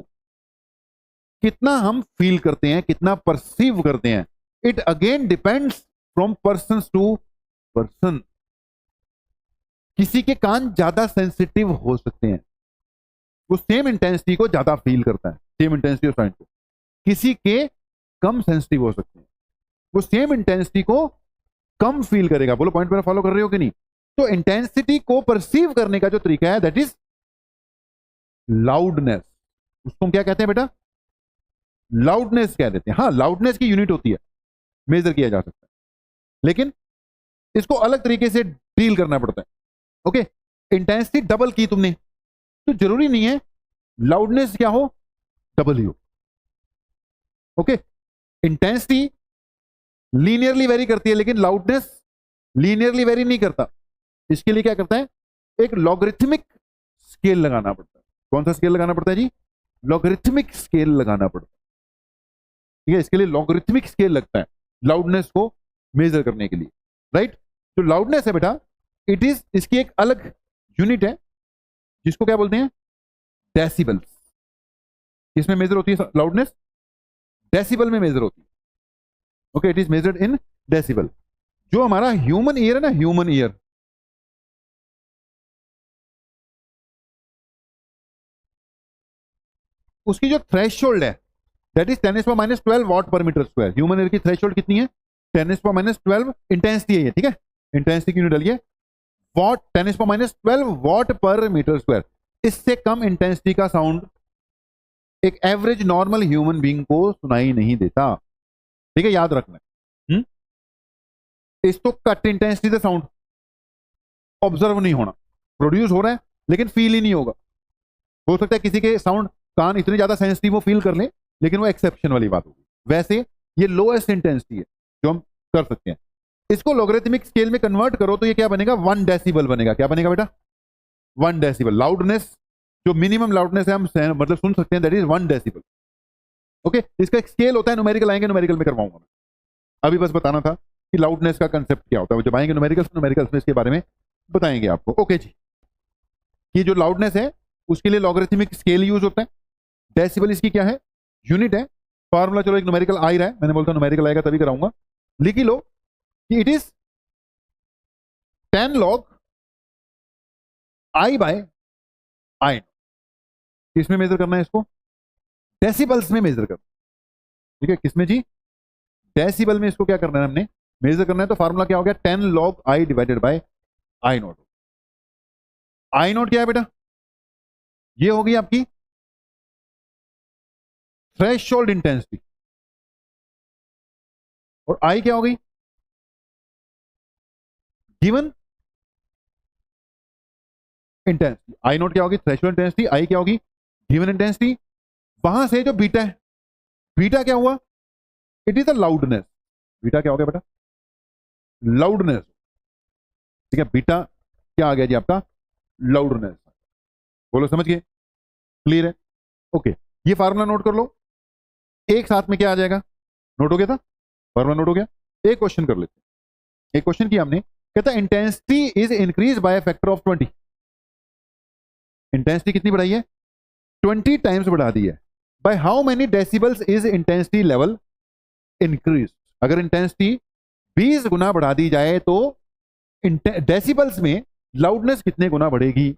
कितना हम फील करते हैं, कितना परसीव करते हैं, it again depends from person to person. किसी के कान ज्यादा सेंसिटिव हो सकते हैं, वो सेम इंटेंसिटी को ज्यादा फील करता है, सेम इंटेंसिटी ऑफ साउंड को। किसी के कम सेंसिटिव हो सकते हैं, वो सेम इंटेंसिटी को कम फील करेगा। बोलो पॉइंट मेरा फॉलो कर रहे हो कि नहीं? तो इंटेंसिटी को परसीव करने का जो तरीका है दैट इज लाउडनेस। उसको हम क्या कहते हैं बेटा? लाउडनेस कह देते हैं। हाँ, लाउडनेस की यूनिट होती है, मेजर किया जा सकता है, लेकिन इसको अलग तरीके से डील करना पड़ता है। ओके, इंटेंसिटी डबल की तुमने तो जरूरी नहीं है लाउडनेस क्या हो, डबल ही हो। ओके, इंटेंसिटी लीनियरली वेरी करती है, लेकिन लाउडनेस लीनियरली वेरी नहीं करता। इसके लिए क्या करता है? एक लॉगरिथमिक स्केल लगाना पड़ता है। कौन सा स्केल लगाना पड़ता है जी? लॉगरिथमिक स्केल लगाना पड़ता है। ठीक है, इसके लिए लॉगरिथमिक स्केल लगता है लाउडनेस को मेजर करने के लिए, राइट। जो लाउडनेस है बेटा, इट इज, इसकी एक अलग यूनिट है जिसको क्या बोलते हैं? डेसिबल्स। किसमें मेजर होती है लाउडनेस? डेसिबल में मेजर होती है। Okay, it is measured in decibel. जो हमारा ह्यूमन ईयर है ना, ह्यूमन ईयर, उसकी जो थ्रेशोल्ड है दैट इज 10⁻12 वॉट पर मीटर स्क्वायर। ह्यूमन ईयर की थ्रेशोल्ड कितनी है? 10⁻12 इंटेंसिटी है ये, ठीक है। इंटेंसिटी की यूनिट डालिए वॉट, 10⁻12 वॉट पर मीटर स्क्वायर। इससे कम इंटेंसिटी का साउंड एक एवरेज नॉर्मल ह्यूमन बीइंग को सुनाई नहीं देता, ठीक है, याद रखना। इस तो कट इंटेंसिटी का साउंड ऑब्जर्व नहीं होना, प्रोड्यूस हो रहा है लेकिन फील ही नहीं होगा। हो सकता है किसी के साउंड कान इतने ज्यादा सेंसिटिव वो फील कर ले, लेकिन वो एक्सेप्शन वाली बात होगी। वैसे ये लोएस्ट इंटेंसिटी है जो हम कर सकते हैं। इसको लॉगरिथमिक स्केल में कन्वर्ट करो तो ये क्या बनेगा? 1 डेसिबल बनेगा। क्या बनेगा बेटा? 1 डेसिबल। लाउडनेस, जो मिनिमम लाउडनेस है हम मतलब सुन सकते हैं, दैट इज 1 डेसिबल। ओके, इसका एक स्केल होता है, न्यूमेरिकल आएंगे, न्यूमेरिकल में करवाऊंगा मैं। अभी बस बताना था कि लाउडनेस का कंसेप्ट क्या होता है। जब आएंगे न्यूमेरिकल्स में इसके बारे में बताएंगे आपको। ओके जी, ये जो लाउडनेस है उसके लिए लॉगरिथमिक स्केल यूज होता है। डेसिबल इसकी क्या है? यूनिट है। फॉर्मूला चलो एक न्यूमेरिकल आ ही रहा है, मैंने बोलता न्यूमेरिकल आएगा तभी कराऊंगा। लिख ही लो कि it is 10 log I by I। किसमें मेजर करना है इसको? डेसिबल्स में मेजर करना, ठीक है। किसमें जी? डेसिबल में इसको क्या करना है हमने? मेजर करना है। तो फार्मूला क्या हो गया? 10 log I divided by I note. I note क्या है बेटा? ये होगी आपकी थ्रेशोल्ड इंटेंसिटी, और I क्या हो गई? Given intensity. I नोट क्या होगी? Threshold intensity. I क्या होगी? Given intensity. वहां से जो बीटा है, बीटा क्या हुआ? It is the loudness. Beta क्या हो गया बेटा? लाउडनेस, ठीक है। बीटा क्या आ गया जी आपका? लाउडनेस। बोलो समझ गए? क्लियर है? ओके, ये फार्मूला नोट कर लो। एक साथ में क्या आ जाएगा? नोट हो गया था? फार्मूला नोट हो गया। एक क्वेश्चन कर लेते हैं। एक क्वेश्चन किया हमने, कहता intensity is increase by factor of 20। Intensity कितनी बढ़ाई है? 20 टाइम्स बढ़ा दी है। By how many decibels is intensity level increase. अगर इंटेंसिटी 20 गुना बढ़ा दी जाए तो डेसिबल्स में लाउडनेस कितने गुना बढ़ेगी?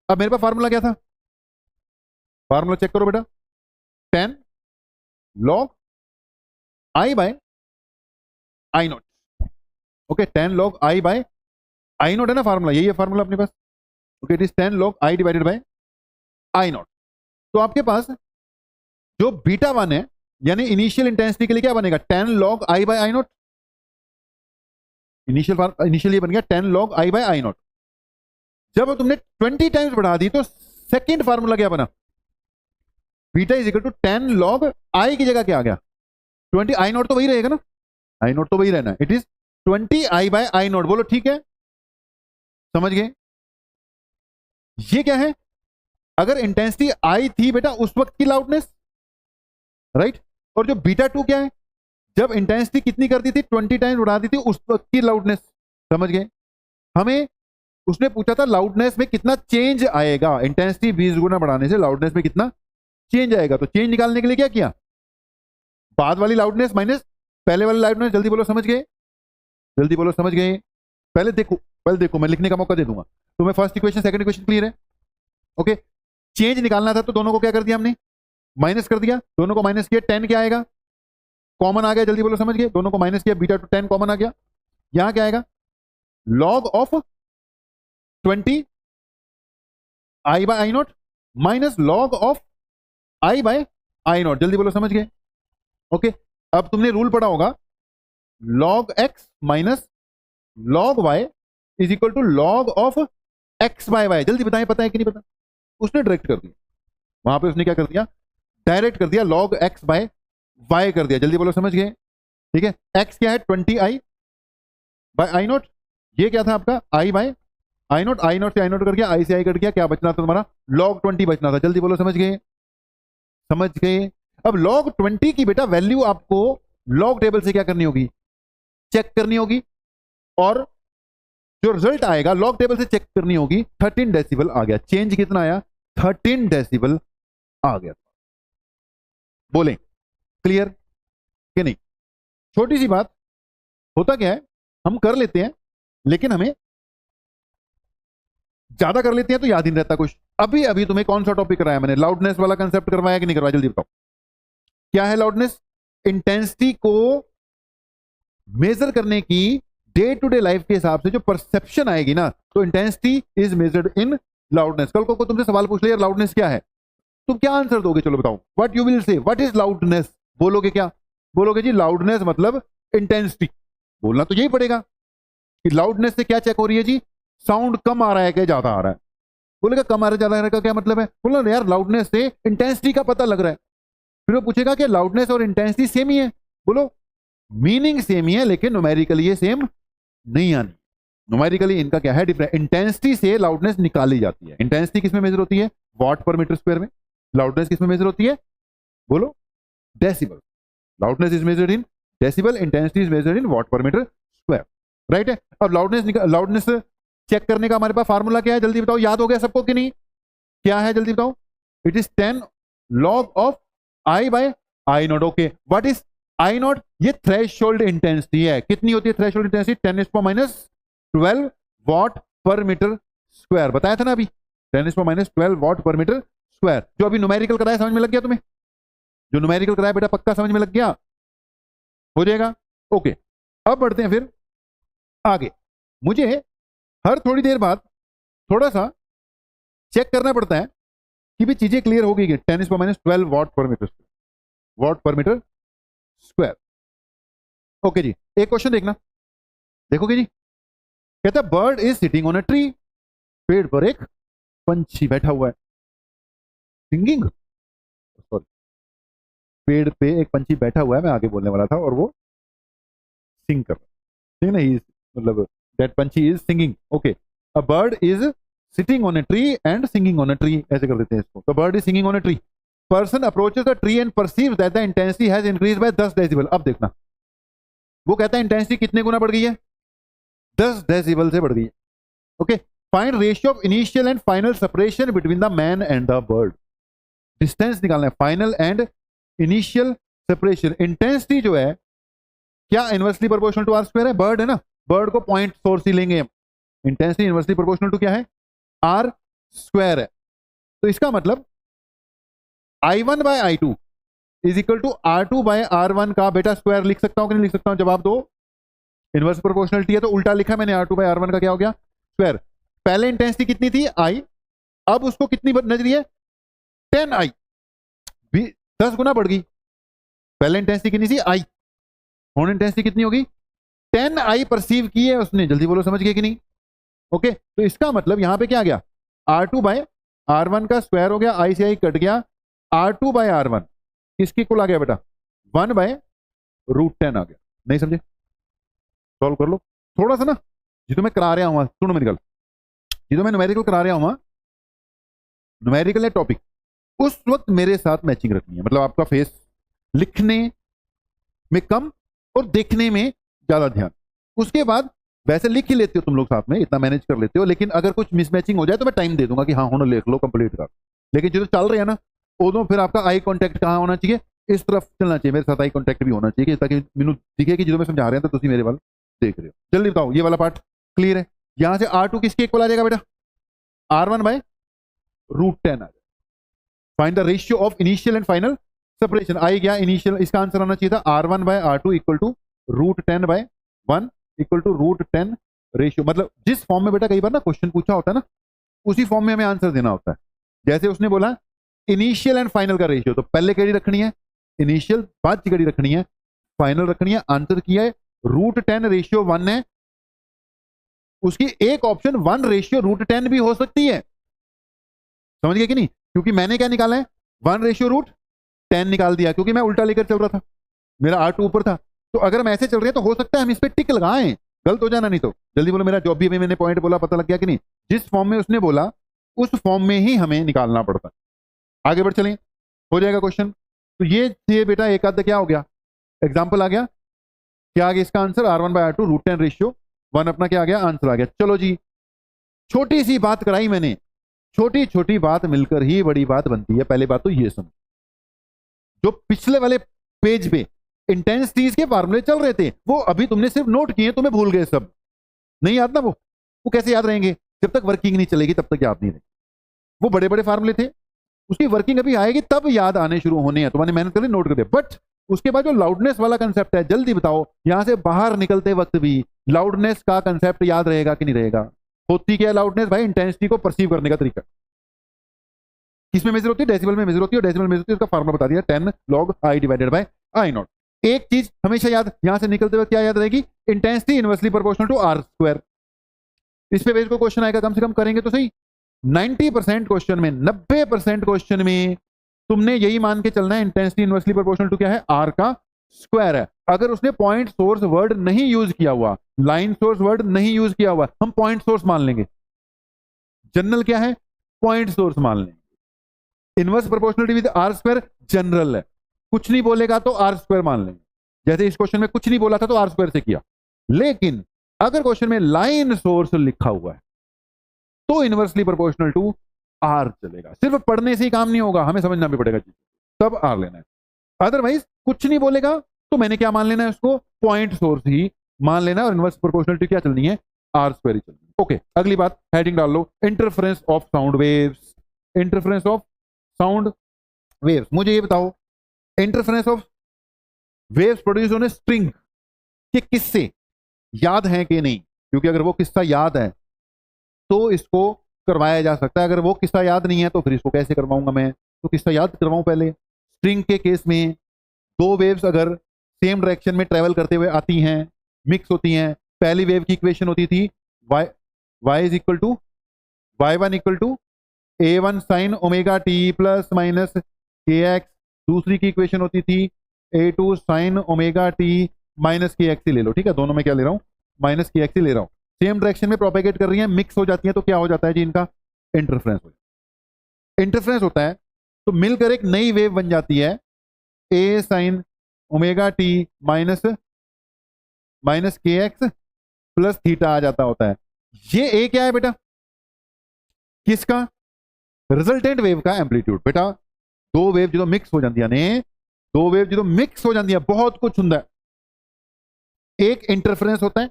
अब मेरे पास फार्मूला क्या था? फार्मूला चेक करो बेटा। 10 log I by I naught. Okay, 10 log I by I naught है ना फार्मूला, यही है फार्मूला अपने पास। Okay, it is 10 log I divided by I naught. तो आपके पास जो बीटा 1 है, यानी इनिशियल इंटेंसिटी के लिए क्या बनेगा? 10 log I by I naught. Initial ये बन गया 10 log I by I naught. जब तुमने 20 टाइम्स बढ़ा दी तो सेकेंड फार्मूला क्या बना? Beta is equal to 10 log I की जगह क्या आ गया? 20। I नोट तो वही रहेगा ना, I नोट तो वही रहना है। It is 20I/I0। बोलो ठीक है, समझ गए? ये क्या है? अगर इंटेंसिटी आई थी बेटा उस वक्त की लाउडनेस, राइट। और जो बीटा 2 क्या है? जब इंटेंसिटी कितनी कर दी थी, 20 टाइम्स बढ़ा दी थी, उस वक्त की लाउडनेस। समझ गए? हमें उसने पूछा था लाउडनेस में कितना चेंज आएगा, इंटेंसिटी 20 गुना बढ़ाने से लाउडनेस में कितना चेंज आएगा। तो चेंज निकालने के लिए क्या किया? बाद वाली लाउडनेस माइनस पहले वाली लाउडनेस। जल्दी बोलो, समझ गए? जल्दी बोलो, समझ गए? पहले देखो मैं लिखने का मौका दे दूंगा। तो मैं first equation second equation clear है? ओके। चेंज निकालना था तो दोनों को क्या कर दिया हमने? माइनस कर दिया। दोनों को माइनस किया, 10 क्या आएगा? कॉमन आ गया। जल्दी बोलो, समझ गए? दोनों को माइनस किया, बीटा 2 10 कॉमन आ गया। यहां क्या आएगा? Log of 20I/I0 minus log of I/I0। जल्दी बोलो, समझ गए? ओके। अब तुमने रूल पढ़ा होगा, log x minus log y is equal to log of x/y। जल्दी बताएं, पता है कि नहीं पता? उसने डायरेक्ट कर दिया, वहां पे उसने क्या कर दिया? डायरेक्ट कर दिया, लॉग x/y कर दिया। जल्दी बोलो, समझ गए? ठीक है। x क्या है? 20I/I0। ये क्या था आपका? I/I0। I0 से I0 कर गया, I से I कट गया, क्या बचना था तुम्हारा? log 20 बचना था। जल्दी बोलो, समझ गए? समझ गए? अब log 20 की बेटा वैल्यू आपको लॉग टेबल से क्या करनी होगी? चेक करनी होगी। और जो रिजल्ट आएगा लॉग टेबल से चेक करनी होगी। 13 डेसिबल आ गया। चेंज कितना आया? 13 डेसिबल आ गया। बोलें क्लियर कि नहीं? छोटी सी बात, होता क्या है, हम कर लेते हैं लेकिन हमें ज्यादा कर लेते हैं तो याद ही नहीं रहता कुछ। अभी अभी तुम्हें कौन सा टॉपिक कराया मैंने? लाउडनेस वाला कंसेप्ट करवाया कि नहीं करवाया? जल्दी बताओ। क्या है लाउडनेस? इंटेंसिटी को मेजर करने की डे टू डे लाइफ के हिसाब से जो परसेप्शन आएगी ना, तो intensity is measured in loudness. कल को तुमसे सवाल पूछ लिया लाउडनेस क्या है, तुम क्या आंसर दोगे? चलो बताओ, what you will say, what is loudness? बोलोगे क्या? बोलोगे जी लाउडनेस मतलब इंटेंसिटी। बोलना तो यही पड़ेगा कि लाउडनेस से क्या चेक हो रही है जी? साउंड कम आ रहा है क्या ज्यादा आ रहा है? बोलेगा कम आ रहा है ज्यादा आ रहा है का क्या मतलब है? बोलो यार लाउडनेस से इंटेंसिटी का पता लग रहा है। फिर वो पूछेगा कि लाउडनेस और इंटेंसिटी सेम ही है। बोलो मीनिंग सेम ही है लेकिन न्यूमेरिकली ये सेम नहीं आनी। न्यूमेरिकली इनका क्या है? डिफरेंट। इंटेंसिटी से लाउडनेस निकाली जाती है। इंटेंसिटी किसमें मेजर होती है? वॉट पर मीटर स्क्वायर में। लाउडनेस किसमें मेजर होती है? बोलो decibel. Loudness is measured in decibel, intensity is measured in what पर मीटर स्क्वायर। राइट है। अब लाउडनेस चेक करने का हमारे पास फार्मूला क्या है? जल्दी बताओ, याद हो गया सबको कि नहीं? क्या है जल्दी बताओ? It is 10 log of I/I0। Okay, what is I0? ये थ्रेशोल्ड इंटेंसिटी है। कितनी होती है थ्रेशोल्ड इंटेंसिटी? 10⁻⁻12 वॉट पर मीटर स्क्वायर। बताया था ना अभी, 10⁻12 वॉट पर मीटर स्क्वायर। जो अभी न्यूमेरिकल कराया समझ में लग गया तुम्हें? जो न्यूमेरिकल कराया बेटा पक्का समझ में लग गया? हो जाएगा। ओके, अब बढ़ते हैं फिर आगे। मुझे हर थोड़ी देर बाद थोड़ा सा चेक करना पड़ता है कि भी चीजें क्लियर हो गई कि 10⁻12 वॉट पर मीटर स्क्वायर, वॉट पर मीटर स्क्वायर। ओके जी, एक क्वेश्चन देखना, देखोगे जी। कहता है bird is sitting on a tree. पेड़ पर एक पंछी बैठा हुआ है, सिंगिंग, सॉरी, पेड़ पे एक पंछी बैठा हुआ है, मैं आगे बोलने वाला था, और वो सिंग कर रहा है। ठीक है ना? ही मतलब दैट पंछी is singing. Okay, a bird is sitting on a tree and singing on a tree, ऐसे कर देते हैं इसको। तो bird is singing on a tree. Person approaches the tree and perceives that the intensity has increased by 10 decibel. अब देखना, वो कहता है इंटेंसिटी कितने गुना बढ़ गई है? 10 डेसिबल से बढ़ गई है। Okay, find ratio of initial and final separation between the man and the bird. Distance निकालना है, final and initial separation. Intensity जो है क्या inversely proportional to R square है? बर्ड है ना, बर्ड को पॉइंट सोर्स ही लेंगे हम। इंटेंसिटी इनवर्सली प्रोपोर्शनल टू क्या है? आर स्क्वायर है। तो इसका मतलब I1/I2 is equal to R2/R1 का बेटा स्क्वायर लिख सकता हूं कि नहीं लिख सकता हूं? जवाब दो। इनवर्स प्रोपोर्शनलिटी है तो उल्टा लिखा मैंने, R2/R1 का क्या हो गया? स्क्वायर। पहले इंटेंसिटी कितनी थी? I, अब उसको कितनी नजरी है? 10I, 10 गुना बढ़ गई। पहले इंटेंसिटी कितनी थी? I, और इंटेंसिटी कितनी होगी? 10I परसीव की है उसने। जल्दी बोलो, समझ गए कि नहीं? ओके, तो इसका मतलब यहां पे क्या आ गया? R2/R1 का स्क्वायर हो गया, I से I कट गया, R2/R1 किसकी कुल आ गया बेटा? 1/√10 आ गया। नहीं समझे? सॉल्व कर लो थोड़ा सा ना, जितो मैं करा रहा हूँ, सुनो मेरी गल, जितो मैं न्यूमेरिकल करा रहा हूँ, न्यूमेरिकल है टॉपिक, उस वक्त मेरे साथ मैचिंग रखनी है। मतलब आपका फेस लिखने में कम और देखने में ज्यादा ध्यान। उसके बाद वैसे लिख ही लेते हो तुम लोग साथ में, इतना मैनेज कर लेते हो, लेकिन अगर कुछ मिसमैचिंग हो जाए तो मैं टाइम दे दूंगा कि हाँ होना, लिख लो, कंप्लीट कर। लेकिन जो चल रहे हैं ना, उदों फिर आपका आई कॉन्टैक्ट कहाँ होना चाहिए, इस तरफ चलना चाहिए, मेरे साथ आई कॉन्टैक्ट भी होना चाहिए, ताकि मैनू दिखे कि जो मैं समझा रहे हैं तो तुम मेरे वाल देख रहे हो। जल्दी बताओ, ये वाला पार्ट क्लियर है? यहां से R2 किसके इक्वल आ जाएगा बेटा? R1/√10 आ जाएगा। Find the ratio of initial and final separation. आई गया इनिशियल, इसका आंसर आना चाहिए था R1/R2 equal to √10/1 equal to √10 ratio. मतलब जिस फॉर्म में बेटा कई बार ना क्वेश्चन पूछा होता है ना, उसी फॉर्म में हमें आंसर देना होता है। जैसे उसने बोला इनिशियल एंड फाइनल का रेशियो, तो पहले कड़ी रखनी है इनिशियल, बाद की कड़ी रखनी है फाइनल रखनी है। आंसर किया है √10 रेशियो 1 है। उसकी एक ऑप्शन 1/√10 भी हो सकती है, समझ गए कि नहीं? क्योंकि मैंने क्या निकाला है, 1/√10 निकाल दिया, क्योंकि मैं उल्टा लेकर चल रहा था, मेरा R2 ऊपर था। तो अगर हम ऐसे चल रहे हैं तो हो सकता है हम इस पर टिक लगाएं, गलत हो जाना नहीं तो। जल्दी बोलो, मेरा जो भी मैंने पॉइंट बोला पता लग गया कि नहीं? जिस फॉर्म में उसने बोला उस फॉर्म में ही हमें निकालना पड़ता है। आगे बढ़ चलें, हो जाएगा क्वेश्चन। तो ये थे बेटा एक आध क्या हो गया, एग्जाम्पल आ गया। क्या आ गया इसका आंसर? R1/R2 √10 रेशियो 1 अपना क्या आ गया, आंसर आ गया। चलो जी, छोटी सी बात कराई मैंने, छोटी छोटी बात मिलकर ही बड़ी बात बनती है। पहले बात तो ये समझ, जो पिछले वाले पेज पे इंटेंसिटीज के फार्मूले चल रहे थे वो अभी तुमने सिर्फ नोट किए, तुम्हें भूल गए, सब नहीं याद ना। वो कैसे याद रहेंगे? जब तक वर्किंग नहीं चलेगी तब तक याद नहीं रहेगी। वो बड़े बड़े फार्मूले थे, उसकी वर्किंग अभी आएगी तब याद आने शुरू होने हैं। तुम्हारी मेहनत करें, नोट कर दे। बट उसके बाद जो लाउडनेस वाला कंसेप्ट है, जल्दी बताओ, यहां से बाहर निकलते वक्त भी लाउडनेस का कंसेप्ट याद रहेगा कि नहीं रहेगा? होती क्या है लाउडनेस भाई? इंटेंसिटी को परसीव करने का तरीका। किसमें मेजर होती है? डेसिबल में मेजर होती है, और डेसिबल मेजर होती है, उसका फार्मूला बता दिया 10 log I divided bye I0। एक चीज हमेशा याद, यहां से निकलते वक्त क्या याद रहेगी? Intensity inversely proportional to R²। इस पे बेस को क्वेश्चन आएगा, कम से कम करेंगे तो सही। 90% क्वेश्चन में, 90% क्वेश्चन में तुमने यही मान के चलना है इंटेंसिटी इनवर्सली प्रोपोर्शनल टू क्या है? R का स्क्वायर है। अगर उसने पॉइंट सोर्स वर्ड नहीं यूज किया हुआ, लाइन सोर्स वर्ड नहीं यूज किया हुआ, हम पॉइंट सोर्स मान लेंगे। जनरल क्या है? पॉइंट सोर्स मान लेंगे। Inverse proportionality with R² general है, कुछ नहीं बोलेगा तो R² मान लेंगे। जैसे इस क्वेश्चन में कुछ नहीं बोला था तो R² से किया। लेकिन अगर क्वेश्चन में लाइन सोर्स लिखा हुआ है तो इनवर्सली प्रोपोर्शनल टू R चलेगा। सिर्फ पढ़ने से ही काम नहीं होगा, हमें समझना भी पड़ेगा चीज, तब R लेना है। अदरवाइज कुछ नहीं बोलेगा तो मैंने क्या मान लेना है? उसको पॉइंट सोर्स ही मान लेना है, और इनवर्स प्रोपोर्शनलिटी क्या चलनी है? R² ही चलनी है। ओके, अगली बात, हेडिंग डाल लो, interference of sound waves. Interference of sound waves, मुझे ये बताओ, interference of waves produce on a string के किस्से याद हैं कि नहीं? क्योंकि अगर वो किस्सा याद है तो इसको करवाया जा सकता है, अगर वो किस्सा याद नहीं है तो फिर इसको कैसे करवाऊंगा मैं? तो किस्सा याद करवाऊं पहले। स्ट्रिंग के केस में दो वेव्स अगर सेम डायरेक्शन में ट्रेवल करते हुए आती हैं, मिक्स होती हैं, पहली वेव की इक्वेशन होती थी y is equal to y1 equal to a1 sine omega T plus minus kx। दूसरी की इक्वेशन होती थी a2 sine omega T minus kx ही ले लो, ठीक है? दोनों में क्या ले रहा हूं? माइनस kx ही ले रहा हूं। सेम डायरेक्शन में प्रोपेगेट कर रही है, मिक्स हो जाती है, तो क्या हो जाता है जी? इनका इंटरफ्रेंस हो जाता है। इंटरफ्रेंस होता है तो मिलकर एक नई वेव बन जाती है, a sine omega T minus kx plus theta आ जाता होता है। ये a क्या है बेटा? किसका? रिजल्टेंट वेव का एम्पलीट्यूड। बेटा दो वेव जो मिक्स हो जाती है, दो वेव जो मिक्स हो जाती है, बहुत कुछ होता है। एक इंटरफेरेंस होता है,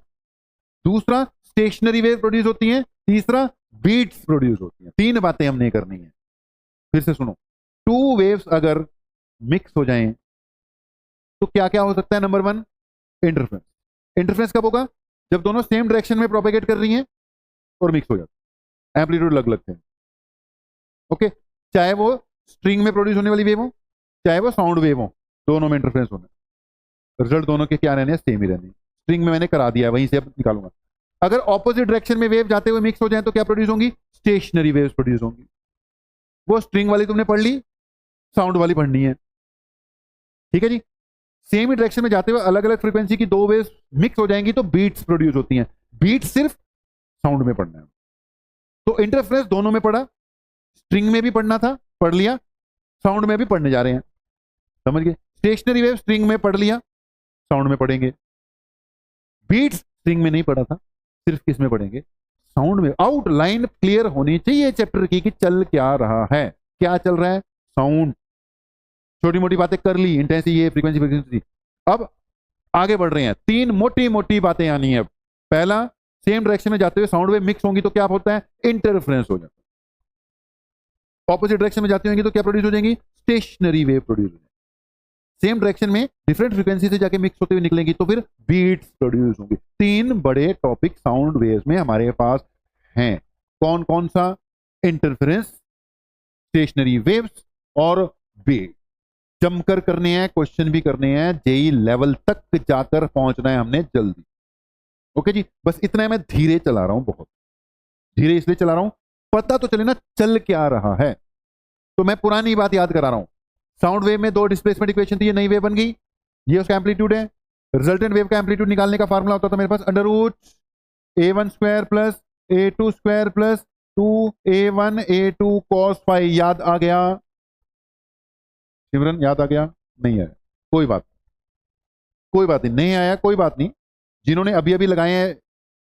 दूसरा स्टेशनरी वेव प्रोड्यूस होती है, तीसरा बीट्स प्रोड्यूस होती है। तीन बातें हमने करनी है। फिर से सुनो, टू वेव्स अगर मिक्स हो जाएं तो क्या क्या हो सकता है? Number 1, interference. इंटरफेरेंस कब होगा? जब दोनों सेम डायरेक्शन में प्रोपेगेट कर रही हैं और मिक्स हो जाती है, एम्पलीट्यूड अलग अलग थे। ओके, चाहे वो स्ट्रिंग में प्रोड्यूस होने वाली वेव हो, चाहे वो साउंड वेव हो, दोनों में इंटरफेरेंस होना, रिजल्ट दोनों के क्या रहने हैं? सेम ही रहने। स्ट्रिंग में मैंने करा दिया है, वहीं से अब निकालूंगा। अगर ऑपोजिट डायरेक्शन में वेव जाते हुए मिक्स हो जाए तो क्या प्रोड्यूस होंगी? स्टेशनरी वेव्स प्रोड्यूस होंगी। वो स्ट्रिंग वाली तुमने पढ़ ली, साउंड वाली पढ़नी है, ठीक है जी? सेम ही डायरेक्शन में जाते हुए अलग अलग फ्रीक्वेंसी की दो वेव्स मिक्स हो जाएंगी तो बीट्स प्रोड्यूस होती हैं। बीट्स सिर्फ साउंड में पढ़ना है। तो इंटरफेरेंस दोनों में पढ़ा, स्ट्रिंग में भी पढ़ना था, पढ़ लिया, साउंड में भी पढ़ने जा रहे हैं, समझ गए। स्टेशनरी वेव स्ट्रिंग में पढ़ लिया, साउंड में पढ़ेंगे। बीट्स स्ट्रिंग में नहीं पढ़ा था, सिर्फ किस में पढ़ेंगे, साउंड में। आउटलाइन क्लियर होनी चाहिए चैप्टर की कि चल क्या रहा है, क्या चल रहा है, साउंड। छोटी मोटी बातें कर ली, इंटेंसिटी ये, फ्रीक्वेंसी फ्रीक्वेंसी। अब आगे बढ़ रहे हैं, तीन मोटी मोटी बातें आनी है। पहला, सेम डायरेक्शन में जाते हुए साउंड वेव मिक्स होंगी तो क्या होता है, इंटरफेरेंस हो जाता है। ऑपोजिट डायरेक्शन में जाती होंगी तो क्या प्रोड्यूस हो जाएंगी, स्टेशनरी वेव प्रोड्यूस हो जाएगी। सेम डायरेक्शन में डिफरेंट फ्रीक्वेंसी से जाके मिक्स होते हुए निकलेंगी तो फिर बीट्स प्रोड्यूस होंगी। तीन बड़े टॉपिक साउंड वेव्स में हमारे पास हैं। कौन कौन सा, इंटरफेरेंस, स्टेशनरी वेव्स और बीट। जमकर करने हैं, क्वेश्चन भी करने हैं, जेई लेवल तक जाकर पहुंचना है हमने जल्दी। ओके जी, बस इतना है। मैं धीरे चला रहा हूं, बहुत धीरे इसलिए चला रहा हूं, पता तो चले ना चल क्या रहा है। तो मैं पुरानी बात याद करा रहा हूं। साउंड वेव में दो डिस्प्लेसमेंट इक्वेशन थी, ये नई वेव बन गई, ये उसका एम्पलीट्यूड है। रिजल्टेंट वेव का एम्पलीट्यूड निकालने का फार्मूला होता था मेरे पास under root a1 square plus a2 square plus 2a1 a2 cos phi. याद आ गया सिमरन, याद आ गया? नहीं आया, कोई बात नहीं, नहीं आया कोई बात नहीं। जिन्होंने अभी अभी लगाए हैं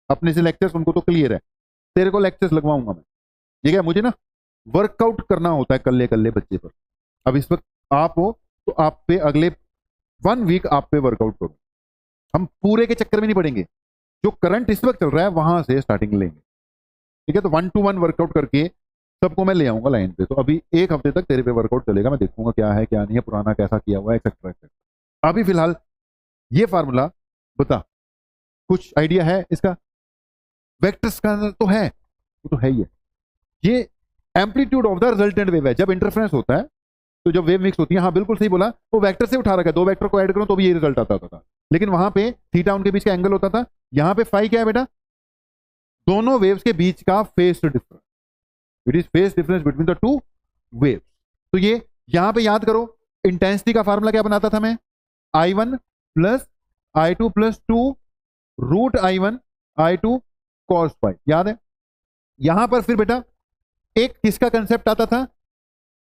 अपने से लेक्चर्स उनको तो क्लियर है, तेरे को लेक्चर्स लगवाऊंगा मैं, ठीक है। मुझे ना वर्कआउट करना होता है कल्ले कल्ले बच्चे पर। अब इस वक्त आप हो तो आप पे अगले 1 वीक आप पे वर्कआउट करो। हम पूरे के चक्कर में नहीं पड़ेंगे, जो करंट इस वक्त चल रहा है वहां से स्टार्टिंग लेंगे, ठीक है। तो 1 to 1 वर्कआउट करके सबको मैं ले आऊंगा लाइन पे। तो अभी 1 हफ्ते तक तेरे पे वर्कआउट चलेगा, मैं देखूंगा क्या है क्या नहीं है, पुराना कैसा किया हुआ है, एक्सेट्रा एक्सेट्रा। अभी फिलहाल ये फार्मूला बता, कुछ आइडिया है इसका? वेक्टर्स का तो है, वो तो है ही है। ये amplitude of the resultant wave है। जब इंटरफेरेंस होता है तो जब वेव मिक्स होती है, हाँ बिल्कुल सही बोला, वो वेक्टर से उठा रखा है, दो वेक्टर को ऐड करो तो भी ये रिजल्ट आता था। लेकिन वहां पे थीटा उनके बीच का एंगल होता था, यहां पे फाई क्या है बेटा, दोनों वेव्स के बीच का phase difference. It is phase difference between the two waves. तो ये यहां पे याद करो, इंटेंसिटी का फार्मूला क्या बनाता था मैं, I1 plus I2 plus 2 root I1 I2 cos phi. याद है? यहां पर फिर बेटा एक किसका कंसेप्ट आता था,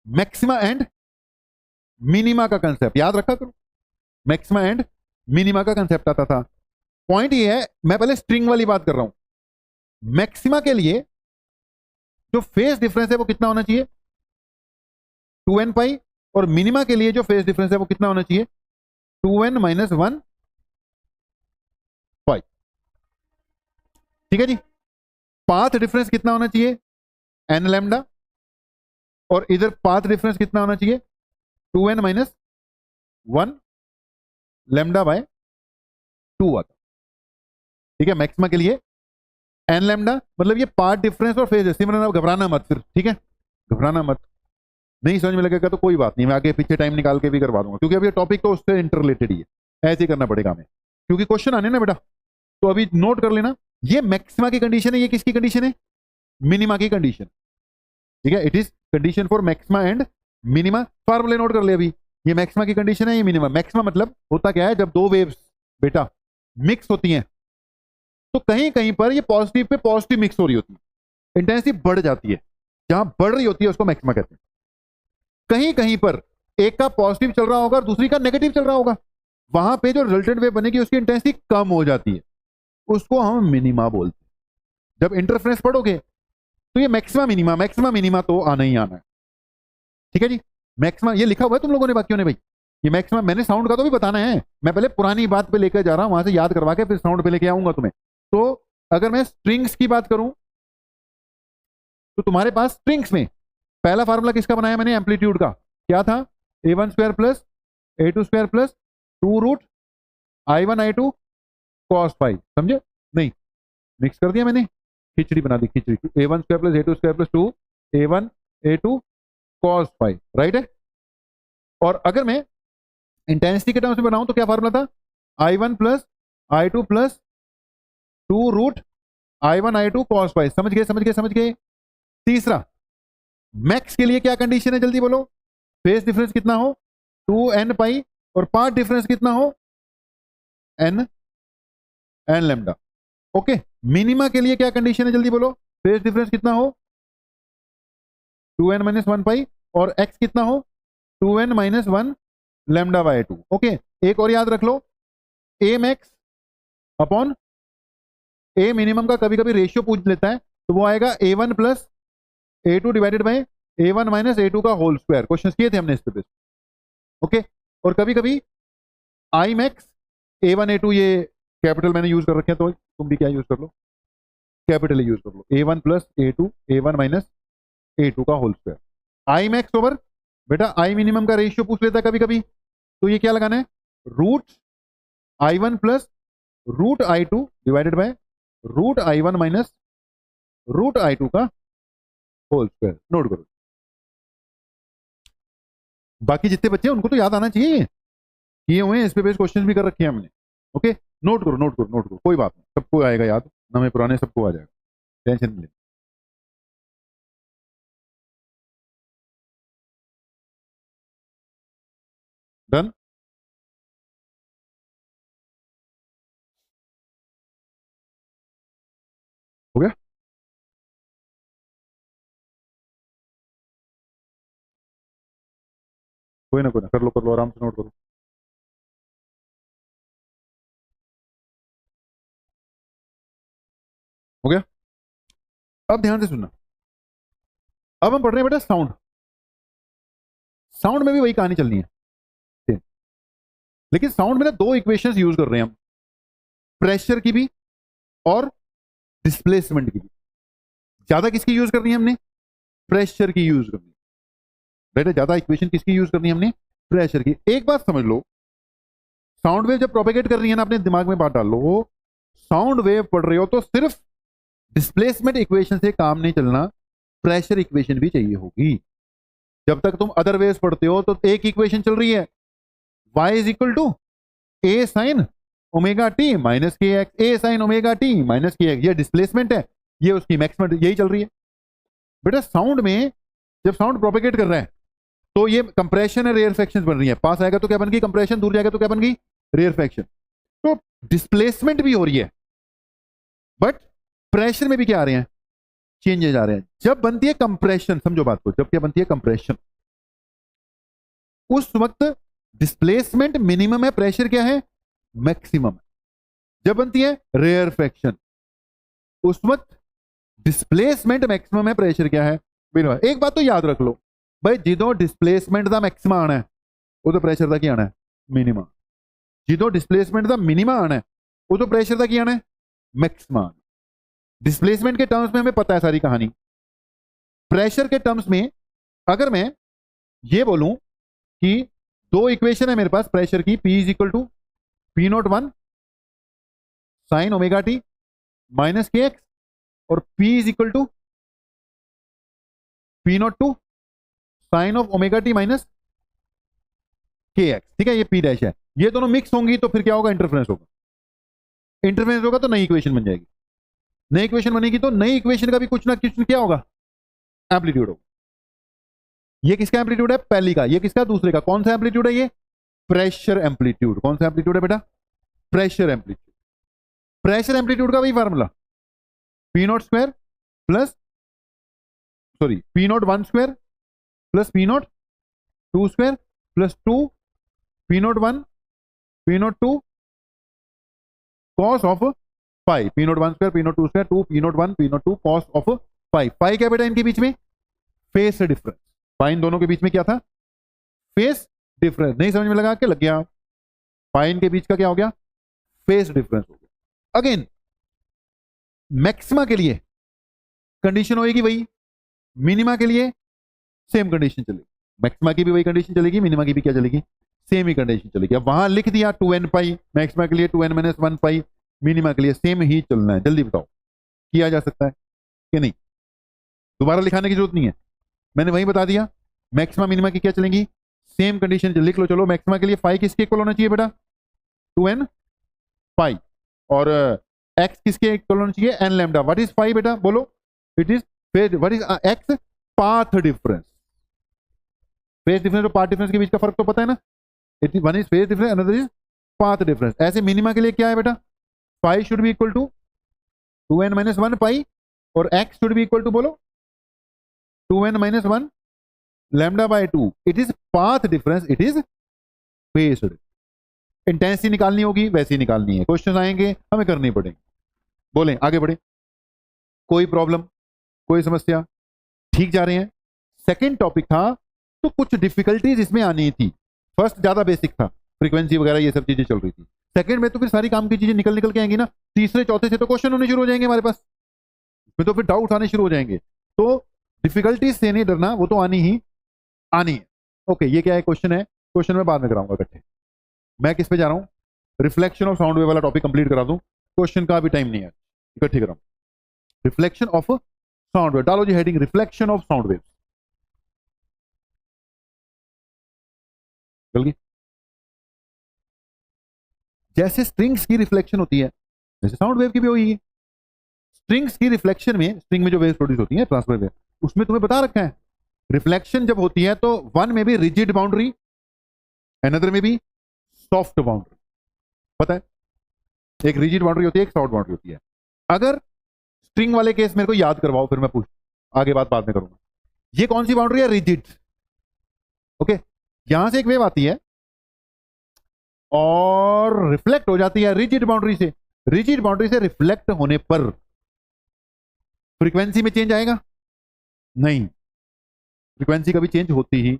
मैक्सिमा एंड मिनिमा का कंसेप्ट, याद रखा करो। मैक्सिमा एंड मिनिमा का कंसेप्ट आता था। पॉइंट ये है, मैं पहले स्ट्रिंग वाली बात कर रहा हूं। मैक्सिमा के लिए जो फेस डिफरेंस है वो कितना होना चाहिए, 2n पाई, और मिनिमा के लिए जो फेस डिफरेंस है वो कितना होना चाहिए, 2n माइनस 1 पाई। ठीक है जी। पाथ डिफरेंस कितना होना चाहिए, n लैम्डा, और इधर पाथ डिफरेंस कितना होना चाहिए, 2n माइनस 1 लैम्डा बाय 2 आता। ठीक है, मैक्सिमा के लिए n लैम्डा, मतलब ये पाथ डिफरेंस और फेज। सिमरन घबराना मत फिर, ठीक है, घबराना मत। नहीं समझ में लगेगा तो कोई बात नहीं, मैं आगे पीछे टाइम निकाल के भी करवा दूंगा, क्योंकि अभी टॉपिक तो उससे इंटर रिलेटेड ही है, ऐसे ही करना पड़ेगा हमें, क्योंकि क्वेश्चन आने ना बेटा। तो अभी नोट कर लेना, ये मैक्सिमा की कंडीशन है, ये किसकी कंडीशन है, मिनिमा की कंडीशन। ठीक है, it is condition for maxima and minima. फार्मूले नोट कर ले अभी, ये मैक्सिमा की कंडीशन है, ये मिनिमा। मैक्सिमा मतलब होता क्या है, जब दो वेव्स बेटा मिक्स होती हैं तो कहीं कहीं पर ये पॉजिटिव पे पॉजिटिव मिक्स हो रही होती है, इंटेंसिटी बढ़ जाती है, जहां बढ़ रही होती है उसको मैक्सिमा कहते हैं। कहीं कहीं पर एक का पॉजिटिव चल रहा होगा और दूसरी का नेगेटिव चल रहा होगा, वहां पे जो रिजल्टेंट वेव बनेगी उसकी इंटेंसिटी कम हो जाती है, उसको हम मिनिमा बोलते हैं। जब इंटरफेरेंस पढ़ोगे तो ये मैक्सिमा मिनिमा तो आना ही आना है। ठीक है जी, मैक्सिमा ये लिखा हुआ है तुम लोगों ने, बाकियों ने भाई, ये मैक्सिमा। मैंने साउंड का तो भी बताना है, मैं पहले पुरानी बात पे लेकर जा रहा हूं, वहां से याद करवा के फिर साउंड पे लेके आऊंगा तुम्हें। तो अगर मैं स्ट्रिंग्स की बात करूं तो तुम्हारे पास स्ट्रिंग्स में पहला फार्मूला किसका बनाया मैंने, एम्पलीट्यूड का, क्या था, a1 square plus a2 square plus 2 root I1 I2 cos phi. समझे? नहीं, मिक्स कर दिया मैंने, खिचड़ी बना दी, खिचड़ी। a1 square plus a2 square plus 2 a1 a2 cos phi, right है। और अगर मैं इंटेंसिटी के टर्म्स में बनाऊं तो क्या फार्मूला था, I1 plus I2 plus 2 root I1 I2 cos phi. समझ गए समझ गए समझ गए। तीसरा, मैक्स के लिए क्या कंडीशन है, जल्दी बोलो, फेस डिफरेंस कितना हो, 2n पाई, और पाथ डिफरेंस कितना हो, एन लैम्डा। ओके, मिनिमा के लिए क्या कंडीशन है, जल्दी बोलो। फेज डिफरेंस कितना हो, 2n माइनस 1 पाई, और x कितना हो, 2n minus 1 lambda by 2। Okay, एक और याद रख लो, ए मैक्स अपॉन ए मिनिमम का कभी कभी रेशियो पूछ लेता है, तो वो आएगा a1 plus a2 divided by a1 minus a2 का होल स्क्वायर। क्वेश्चन किए थे हमने इस पे। ओके, और कभी कभी आई मैक्स a1 a2, ये कैपिटल मैंने यूज कर रखे हैं, तो तुम भी क्या यूज कर लो, कैपिटल यूज कर लो, a1 plus a2 a1 minus a2 का whole square. I max over बेटा आई मिनिमम का रेशियो पूछ लेता है कभी कभी, तो ये क्या लगाना है, root i1 plus root i2 divided by root i1 minus root i2 का होल स्क्वायर। नोट करो, बाकी जितने बच्चे हैं उनको तो याद आना चाहिए, किए हुए हैं, इस पे बेस्ड क्वेश्चन भी कर रखे हैं हमने। ओके, नोट करो नोट करो नोट करो, कोई बात नहीं, सबको आएगा याद, नवे पुराने सबको आ जाएगा, टेंशन नहीं। डन, हो गया। कोई ना कर लो आराम से, नोट करो। हो गया, अब ध्यान से सुनना, अब हम पढ़ रहे हैं बेटा साउंड। साउंड में भी वही कहानी चलनी है, ठीक। लेकिन साउंड में ना दो इक्वेशंस यूज कर रहे हैं हम, प्रेशर की भी और डिस्प्लेसमेंट की भी। ज्यादा किसकी यूज करनी है हमने, प्रेशर की यूज करनी है बेटा, ज्यादा इक्वेशन किसकी यूज करनी है हमने, प्रेशर की। एक बात समझ लो, साउंड वेव जब प्रोपेगेट कर रही है ना, अपने दिमाग में बात डाल लो, साउंड वेव पढ़ रहे हो तो सिर्फ डिस्प्लेसमेंट इक्वेशन से काम नहीं चलना, प्रेशर इक्वेशन भी चाहिए होगी। जब तक तुम अदर वेव्स पढ़ते हो तो एक इक्वेशन चल रही है, y is equal to A sine omega T minus K X, A sine omega T minus K X, ये डिस्प्लेसमेंट है, ये उसकी मैक्सिमम, यही चल रही है बेटा। साउंड में जब साउंड प्रोपेगेट कर रहा है तो ये कंप्रेशन है, रेयर फ्रैक्शन बन रही है, पास आएगा तो क्या बन गई कंप्रेशन, दूर जाएगा तो क्या बन गई रेयर फ्रैक्शन। तो डिस्प्लेसमेंट भी हो रही है, बट प्रेशर में भी क्या आ रहे हैं, चेंजेस आ रहे हैं। जब बनती है कंप्रेशन, समझो बात को, जब क्या बनती है कंप्रेशन, उस वक्त डिस्प्लेसमेंट मिनिमम है, प्रेशर क्या है मैक्सिमम है। जब बनती है रेयर फ्रैक्शन, उस वक्त डिस्प्लेसमेंट मैक्सिमम है, प्रेशर क्या है मिनिमम। एक बात तो याद रख लो भाई, जिदों डिस्प्लेसमेंट का मैक्सिमम आना है वो तो प्रेशर का की आना है मिनिमम, जिदों डिस्प्लेसमेंट का मिनिमम आना है वो तो प्रेशर का की आना है मैक्सिमम। डिस्प्लेसमेंट के टर्म्स में हमें पता है सारी कहानी, प्रेशर के टर्म्स में अगर मैं ये बोलूं कि दो इक्वेशन है मेरे पास प्रेशर की, P is equal to P naught 1 sine omega T minus K X, और P is equal to P naught 2 sine of omega T minus K X. ठीक है, ये P डैश है, ये दोनों मिक्स होंगी तो फिर क्या होगा, इंटरफेरेंस होगा। इंटरफेरेंस होगा तो नई इक्वेशन बन जाएगी, नई इक्वेशन बनेगी तो नई इक्वेशन का भी कुछ ना कुछ क्या होगा, एम्पलीट्यूड होगा। ये किसका एम्पलीट्यूड है, पहली का, ये किसका दूसरे का, कौन सा एम्पलीट्यूड है ये, प्रेशर एम्पलीट्यूड। कौन सा एम्पलीट्यूड है बेटा, प्रेशर एम्पलीट्यूड। प्रेशर एम्पलीट्यूड का वही formula, P naught square plus sorry P naught 1 square plus P naught 2 square plus 2 P naught 1 P naught 2 cos of pi, P naught 1 square P naught 2 square 2 P naught 1 P naught 2 cos of pi. Pi क्या बेटा इनके बीच में, phase difference. पाई इन दोनों के बीच में क्या था, phase difference. नहीं समझ में लगा के लग गया, पाई इनके बीच का क्या हो गया, फेस डिफरेंस हो गया। अगेन मैक्सिमा के लिए कंडीशन होगी वही, मिनिमा के लिए सेम कंडीशन चलेगी, मैक्सिमा की भी वही कंडीशन चलेगी, मिनिमा की भी क्या चलेगी, सेम ही कंडीशन चलेगी। अब वहां लिख दिया 2n पाई, मैक्सिमा के लिए 2n माइनस 1 पाई, मिनिमा के लिए सेम ही चलना है। जल्दी बताओ किया जा सकता है कि नहीं, दोबारा लिखाने की जरूरत नहीं है, मैंने वही बता दिया। मैक्सिमा मिनिमा की क्या चलेंगी, सेम कंडीशन लिख लो। चलो मैक्सिमा के लिए फाई किसके इक्वल होना चाहिए बेटा, 2n पाई, और x किसके इक्वल होना चाहिए, n lambda. What is phi बेटा, बोलो, it is phase, what is x, path difference. Phase difference और पाथ डिफरेंस के बीच का फर्क तो पता है ना, one is phase difference, another is path difference. ऐसे मिनिमा के लिए क्या है बेटा, pi should be equal to 2n minus 1 pi, और x should be equal to बोलो 2n minus 1 lambda by 2। It is path difference, it is phase difference. Intensity निकालनी होगी, वैसी निकालनी है, क्वेश्चन आएंगे हमें करनी पड़ेंगे। बोलें आगे बढ़े, कोई प्रॉब्लम, कोई समस्या, ठीक जा रहे हैं। सेकंड टॉपिक था तो कुछ डिफिकल्टीज इसमें आनी थी। फर्स्ट ज्यादा बेसिक था, फ्रीक्वेंसी वगैरह ये सब चीजें चल रही थी। सेकंड में तो फिर सारी काम की चीजें निकल निकल के आएंगी ना। तीसरे चौथे से तो क्वेश्चन होने शुरू हो जाएंगे हमारे पास, इसमें तो फिर डाउट आने शुरू हो जाएंगे। तो डिफिकल्टीज से नहीं डरना, वो तो आनी ही आनी है। ओके, ये क्या है क्वेश्चन है, क्वेश्चन में बाद में कराऊंगा इकट्ठे। मैं किस पे जा रहा हूँ, रिफ्लेक्शन ऑफ साउंड वेव वाला टॉपिक कंप्लीट करा दूं, क्वेश्चन का भी टाइम नहीं है, इकट्ठे कराऊं। रिफ्लेक्शन ऑफ साउंड वेव, डालो जी heading, reflection of sound wave. चल गई। जैसे स्ट्रिंग्स की रिफ्लेक्शन होती है, जैसे साउंड वेव की भी होगी। स्ट्रिंग्स की रिफ्लेक्शन में, स्ट्रिंग में जो वेव प्रोड्यूस होती है ट्रांसफर वेव, उसमें तुम्हें बता रखा है रिफ्लेक्शन जब होती है तो वन में भी रिजिड बाउंड्री, अनदर में भी सॉफ्ट बाउंड्री। पता है, एक रिजिड बाउंड्री होती है, एक सॉफ्ट बाउंड्री होती है। अगर स्ट्रिंग वाले केस मेरे को याद करवाओ, फिर मैं पूछ आगे बात बाद में करूंगा। ये कौन सी बाउंड्री है, रिजिड। ओके, यहां से एक वेव आती है और रिफ्लेक्ट हो जाती है रिजिड बाउंड्री से। रिजिड बाउंड्री से रिफ्लेक्ट होने पर फ्रीक्वेंसी में चेंज आएगा नहीं, फ्रीक्वेंसी कभी चेंज होती ही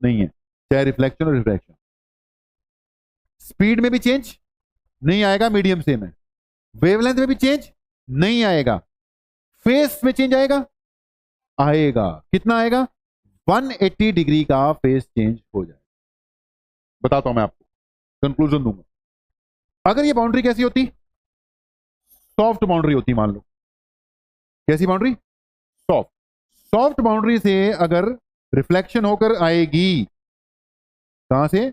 नहीं है, चाहे रिफ्लेक्शन और रिफ्रैक्शन। स्पीड में भी चेंज नहीं आएगा, मीडियम सेम है। वेवलेंथ में भी चेंज नहीं आएगा। फेस में चेंज आएगा, आएगा। कितना आएगा, 180 डिग्री का फेस चेंज हो जाएगा। बताता हूं मैं आपको, कंक्लूजन दूंगा। अगर ये बाउंड्री कैसी होती, सॉफ्ट बाउंड्री होती, मान लो कैसी बाउंड्री, सॉफ्ट। सॉफ्ट बाउंड्री से अगर रिफ्लेक्शन होकर आएगी, कहां से,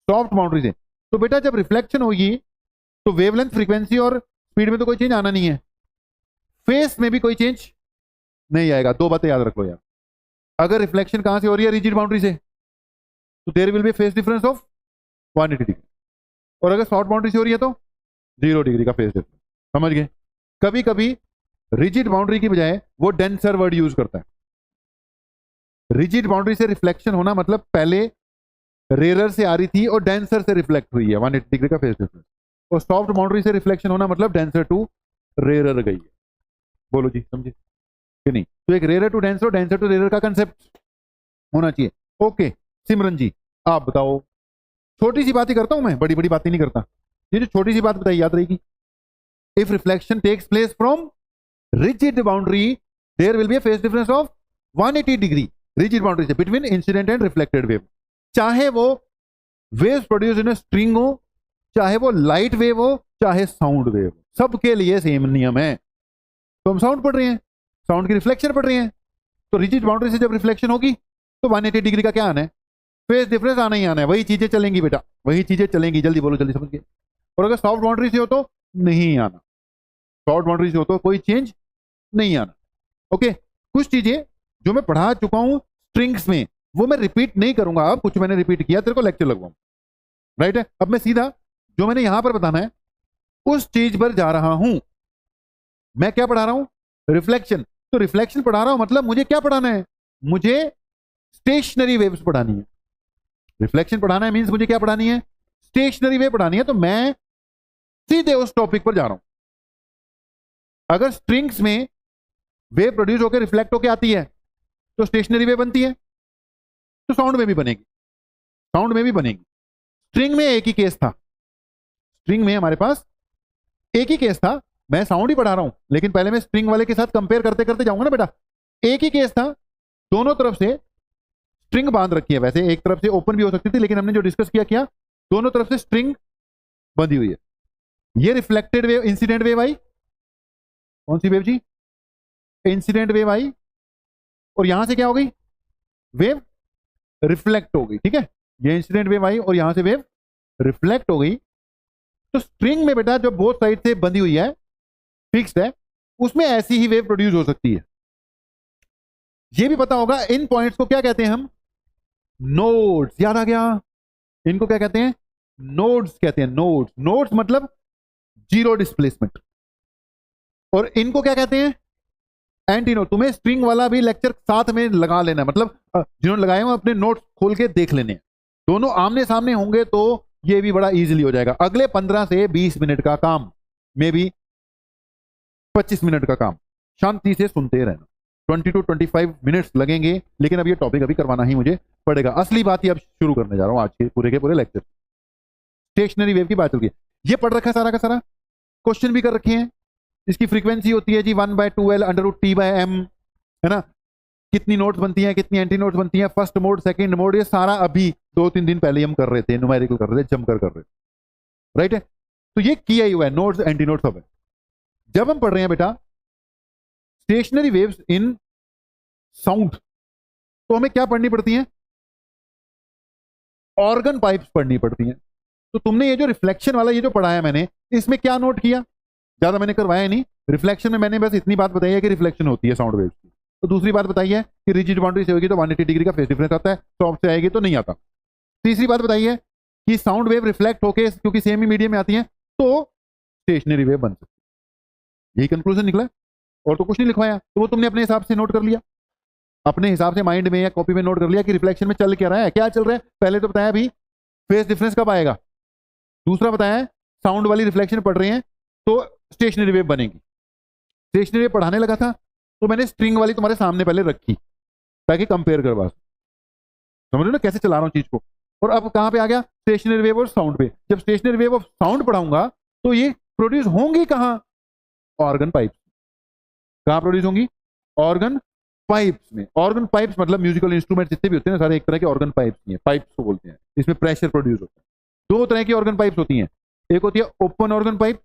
सॉफ्ट बाउंड्री से, तो बेटा जब रिफ्लेक्शन होगी तो वेवलेंथ, फ्रीक्वेंसी और स्पीड में तो कोई चेंज आना नहीं है, फेस में भी कोई चेंज नहीं आएगा। दो बातें याद रख लो यार। अगर रिफ्लेक्शन कहां से हो रही है, रिजिड बाउंड्री से, तो there will be phase difference of 180 degree, और अगर सॉफ्ट बाउंड्री से हो रही है तो 0 डिग्री का फेस डिफरेंस। समझ गए। कभी कभी रिजिड बाउंड्री की बजाय वो डेंसर वर्ड यूज करता है। रिजिड बाउंड्री से रिफ्लेक्शन होना मतलब पहले रेयर से आ रही थी और डेंसर से रिफ्लेक्ट हुई है, 180 डिग्री का फेस डिफरेंस। और सॉफ्ट बाउंड्री से रिफ्लेक्शन होना मतलब डेंसर टू रेयर गई है। बोलो जी, समझे कि नहीं। तो एक rare to denser, denser to rare का कंसेप्ट होना चाहिए। ओके सिमरन जी, आप बताओ। छोटी सी बात ही करता हूं मैं, बड़ी बड़ी बातें नहीं करता। ये जो छोटी सी बात बताई याद रहेगी। If reflection takes place from rigid boundary, there will be a phase difference of 180 degree rigid boundary से between incident and reflected wave. चाहे वो वेव्स प्रोड्यूस इन स्ट्रिंग हो, चाहे वो लाइट वेव हो, चाहे साउंड वेव हो, सबके लिए सेम नियम है। तो हम साउंड पढ़ रहे हैं, साउंड की रिफ्लेक्शन पढ़ रहे हैं, तो रिजिड बाउंड्री से जब रिफ्लेक्शन होगी तो 180 डिग्री का क्या आना है, फेस डिफरेंस आना ही आना है। वही चीजें चलेंगी बेटा, वही चीजें चलेंगी। जल्दी बोलो, जल्दी समझ गए। और अगर सॉफ्ट बाउंड्री से हो तो नहीं आना, सॉफ्ट बाउंड्री से हो तो कोई चेंज नहीं आना। ओके, कुछ चीजें जो मैं पढ़ा चुका हूं स्ट्रिंग्स में वो मैं रिपीट नहीं करूंगा। अब कुछ मैंने रिपीट किया, तेरे को लेक्चर लगवाऊं, राइट है। अब मैं सीधा जो मैंने यहां पर बताना है उस चीज पर जा रहा हूं। मैं क्या पढ़ा रहा हूं, रिफ्लेक्शन। तो रिफ्लेक्शन पढ़ा रहा हूं मतलब मुझे क्या पढ़ाना है, मुझे स्टेशनरी वेव्स पढ़ानी है। रिफ्लेक्शन पढ़ाना है मींस मुझे क्या पढ़ानी है, स्टेशनरी वेव पढ़ानी है। तो मैं सीधे उस टॉपिक पर जा रहा हूं। अगर स्ट्रिंग्स में वेव प्रोड्यूस होकर रिफ्लेक्ट होकर आती है तो स्टेशनरी वेव बनती है, तो साउंड में भी बनेगी, साउंड में भी बनेगी। स्ट्रिंग में एक ही केस था, स्ट्रिंग में हमारे पास एक ही केस था। मैं साउंड ही पढ़ा रहा हूं लेकिन पहले मैं स्ट्रिंग वाले के साथ कंपेयर करते करते जाऊंगा ना बेटा। एक ही केस था, दोनों तरफ से स्ट्रिंग बांध रखी है। वैसे एक तरफ से ओपन भी हो सकती थी, लेकिन हमने जो डिस्कस किया दोनों तरफ से स्ट्रिंग बंधी हुई है। ये रिफ्लेक्टेड वेव, इंसिडेंट वेव आई, कौन सी वेव जी, इंसिडेंट वेव आई, और यहां से क्या हो गई, वेव रिफ्लेक्ट हो गई। ठीक है, ये इंसिडेंट वेव आई और यहां से वेव रिफ्लेक्ट हो गई। तो स्ट्रिंग में बेटा जो बोथ साइड से बंधी हुई है, फिक्स्ड है, उसमें ऐसी ही वेव प्रोड्यूस हो सकती है। ये भी पता होगा इन पॉइंट्स को क्या कहते हैं हम, नोड्स। याद आ गया, इनको क्या कहते हैं? नोड्स कहते हैं। नोड्स, नोड्स मतलब जीरो डिस्प्लेसमेंट। और इनको क्या कहते हैं? Anti node. तुम्हें स्ट्रिंग वाला भी लेक्चर साथ में लगा लेना है, मतलब जिन्होंने लगाए हैं अपने नोट्स खोल के देख लेने हैं। दोनों आमने सामने होंगे तो ये भी बड़ा इजीली हो जाएगा। अगले 15 से 20 मिनट का काम, मे भी 25 मिनट का काम, शांति से सुनते रहना। 20 to 25 मिनट्स लगेंगे, लेकिन अब ये टॉपिक अभी करवाना ही मुझे पड़ेगा। असली बात ही अब शुरू करने जा रहा हूं आज के पूरे लेक्चर। स्टेशनरी वेव की बात चल रही है, ये पढ़ रखा है सारा का सारा, क्वेश्चन भी कर रखे हैं। इसकी फ्रीक्वेंसी होती है जी 1/2L √ T/m, है ना। कितनी नोट्स बनती हैं, कितनी एंटी नोट्स बनती हैं, फर्स्ट मोड, सेकंड मोड, ये सारा अभी 2-3 दिन पहले हम कर रहे थे, न्यूमेरिकल कर रहे थे, जमकर कर रहे थे, राइट है। तो ये किया ही हुआ है, नोट्स एंटी नोट्स सब है। जब हम पढ़ रहे हैं बेटा स्टेशनरी वेव्स इन साउंड, तो हमें क्या पढ़नी पड़ती है? ऑर्गन पाइप्स पढ़नी पड़ती हैं। तो तुमने ये जो रिफ्लेक्शन वाला ये जो पढ़ाया मैंने, इसमें क्या नोट किया? ज्यादा मैंने करवाया नहीं। रिफ्लेक्शन में मैंने बस इतनी बात बताई है कि रिफ्लेक्शन होती है साउंड वेव्स की। तो दूसरी बात बताई है कि रिजिड बाउंड्री से होगी तो 180 डिग्री का फेस डिफरेंस आता है, सॉफ्ट से आएगी तो नहीं आता। तीसरी बात बताई है कि साउंड वेव रिफ्लेक्ट होके क्योंकि सेम ही मीडियम में आती है तो स्टेशनरी वेव बन सकती है। यही कंक्लूजन निकला, और तो कुछ नहीं लिखवाया। तो वो तुमने अपने हिसाब से नोट कर लिया, अपने हिसाब से माइंड में या कॉपी में नोट कर लिया कि रिफ्लेक्शन में चल क्या रहा है, क्या चल रहा है। पहले तो बताया भी फेस डिफरेंस कब आएगा, दूसरा बताया साउंड वाली रिफ्लेक्शन पढ़ रहे हैं तो स्टेशनरी वेव बनेगी। स्टेशनरी वेव पढ़ाने लगा था तो मैंने स्ट्रिंग वाली तुम्हारे सामने पहले रखी ताकि कंपेयर करवा, समझ लो ना कैसे चला रहा हूं चीज को। और अब कहां पे आ गया? स्टेशनरी वेव और साउंड पे। जब स्टेशनरी वेव और साउंड पढ़ाऊंगा तो ये प्रोड्यूस होंगी कहां? Organ pipes. कहां प्रोड्यूस होंगी? ऑर्गन पाइप्स में। ऑर्गन पाइप्स मतलब म्यूजिकल इंस्ट्रूमेंट जितने भी होते हैं सारे एक तरह के ऑर्गन पाइप्स ही हैं, पाइप्स को बोलते हैं। इसमें प्रेशर प्रोड्यूस होता है। दो तरह की ऑर्गन पाइप्स होती हैं, एक होती है ओपन ऑर्गन पाइप,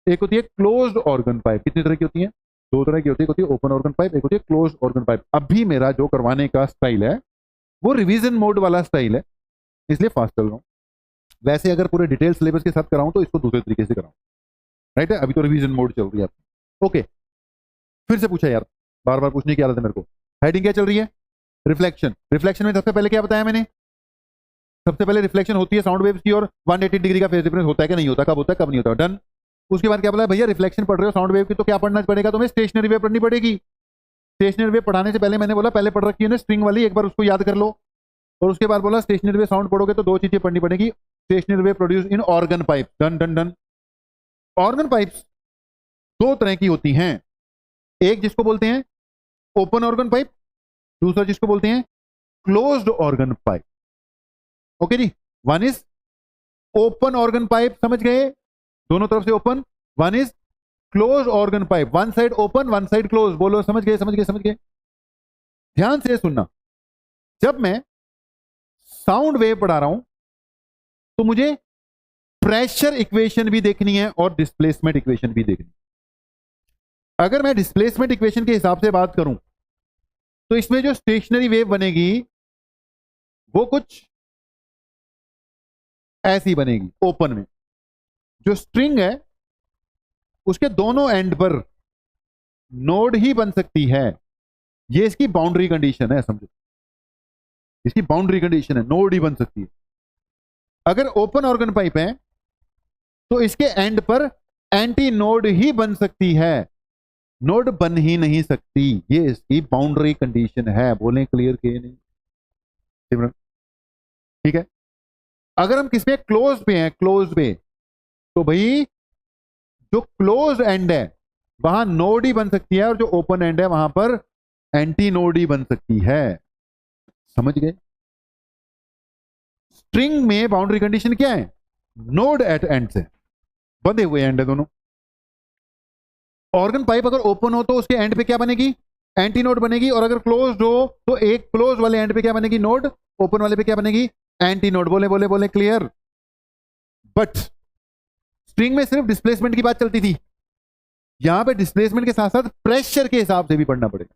एक होती है क्लोज्ड ऑर्गन पाइप। कितनी तरह की होती है? दो तरह की होती है, एक होती है ओपन ऑर्गन पाइप, एक होती है क्लोज्ड ऑर्गन पाइप। अभी मेरा जो करवाने का स्टाइल है वो रिवीजन मोड वाला स्टाइल है, इसलिए फास्ट चल रहा हूं। वैसे अगर पूरे डिटेल सिलेबस के साथ कराऊं तो इसको दूसरे तरीके से कराऊं, राइट है। अभी तो रिवीजन मोड चल रही है आपकी। ओके, फिर से पूछा यार, बार बार पूछने की आदत है मेरे को। हेडिंग क्या चल रही है? रिफ्लेक्शन। रिफ्लेक्शन में सबसे पहले क्या बताया मैंने? सबसे पहले रिफ्लेक्शन होती है साउंड वेव्स की और 180 डिग्री का फेज डिफरेंस होता है कि नहीं होता, कब होता है कब नहीं होता, डन। उसके बाद क्या बोला? भैया रिफ्लेक्शन पढ़ रहे हो साउंड वेव की तो क्या पढ़ना पड़ेगा तुम्हें? स्टेशनरी वेव पढ़नी पड़ेगी। स्टेशनरी वेव पढ़ाने से पहले मैंने बोला पहले पढ़ रखी है ना स्ट्रिंग वाली, एक बार उसको याद कर लो। और उसके बाद बोला स्टेशनरी वेव साउंड पढ़ोगे तो दो चीजें पढ़नी पड़ेगी। Stationary wave produce in organ pipe, done done done. Organ pipes दो तरह की होती हैं, एक जिसको बोलते हैं ओपन ऑर्गन पाइप, दूसरा जिसको बोलते हैं क्लोज्ड ऑर्गन पाइप। ओके जी, one is open organ pipe, समझ गए, दोनों तरफ से open. One is close organ pipe, one side open one side close. बोलो समझ गए समझ गए समझ गए। ध्यान से सुनना, जब मैं साउंड वेव पढ़ा रहा हूं तो मुझे प्रेशर इक्वेशन भी देखनी है और डिस्प्लेसमेंट इक्वेशन भी देखनी है। अगर मैं डिस्प्लेसमेंट इक्वेशन के हिसाब से बात करूं तो इसमें जो स्टेशनरी वेव बनेगी वो कुछ ऐसी बनेगी। ओपन में जो स्ट्रिंग है उसके दोनों एंड पर नोड ही बन सकती है, ये इसकी बाउंड्री कंडीशन है, समझो इसकी बाउंड्री कंडीशन है, नोड ही बन सकती है। अगर ओपन ऑर्गन पाइप है तो इसके एंड पर एंटी नोड ही बन सकती है, नोड बन ही नहीं सकती, ये इसकी बाउंड्री कंडीशन है। बोलें क्लियर के नहीं? ठीक है। अगर हम किसमें क्लोज पे हैं, क्लोज पे, तो भाई जो क्लोज एंड है वहां नोड ही बन सकती है और जो ओपन एंड है वहां पर एंटी नोड ही बन सकती है। समझ गए? स्ट्रिंग में बाउंड्री कंडीशन क्या है? नोड एट एंड से बंधे हुए एंड है दोनों। ऑर्गन पाइप अगर ओपन हो तो उसके एंड पे क्या बनेगी? एंटी नोड बनेगी। और अगर क्लोज्ड हो तो एक क्लोज वाले एंड पे क्या बनेगी? नोड। ओपन वाले पे क्या बनेगी? Anti node. बोले बोले बोले क्लियर? बट स्ट्रिंग में सिर्फ डिस्प्लेसमेंट की बात चलती थी, यहां पे डिस्प्लेसमेंट के साथ साथ प्रेशर के हिसाब से भी पढ़ना पड़ेगा।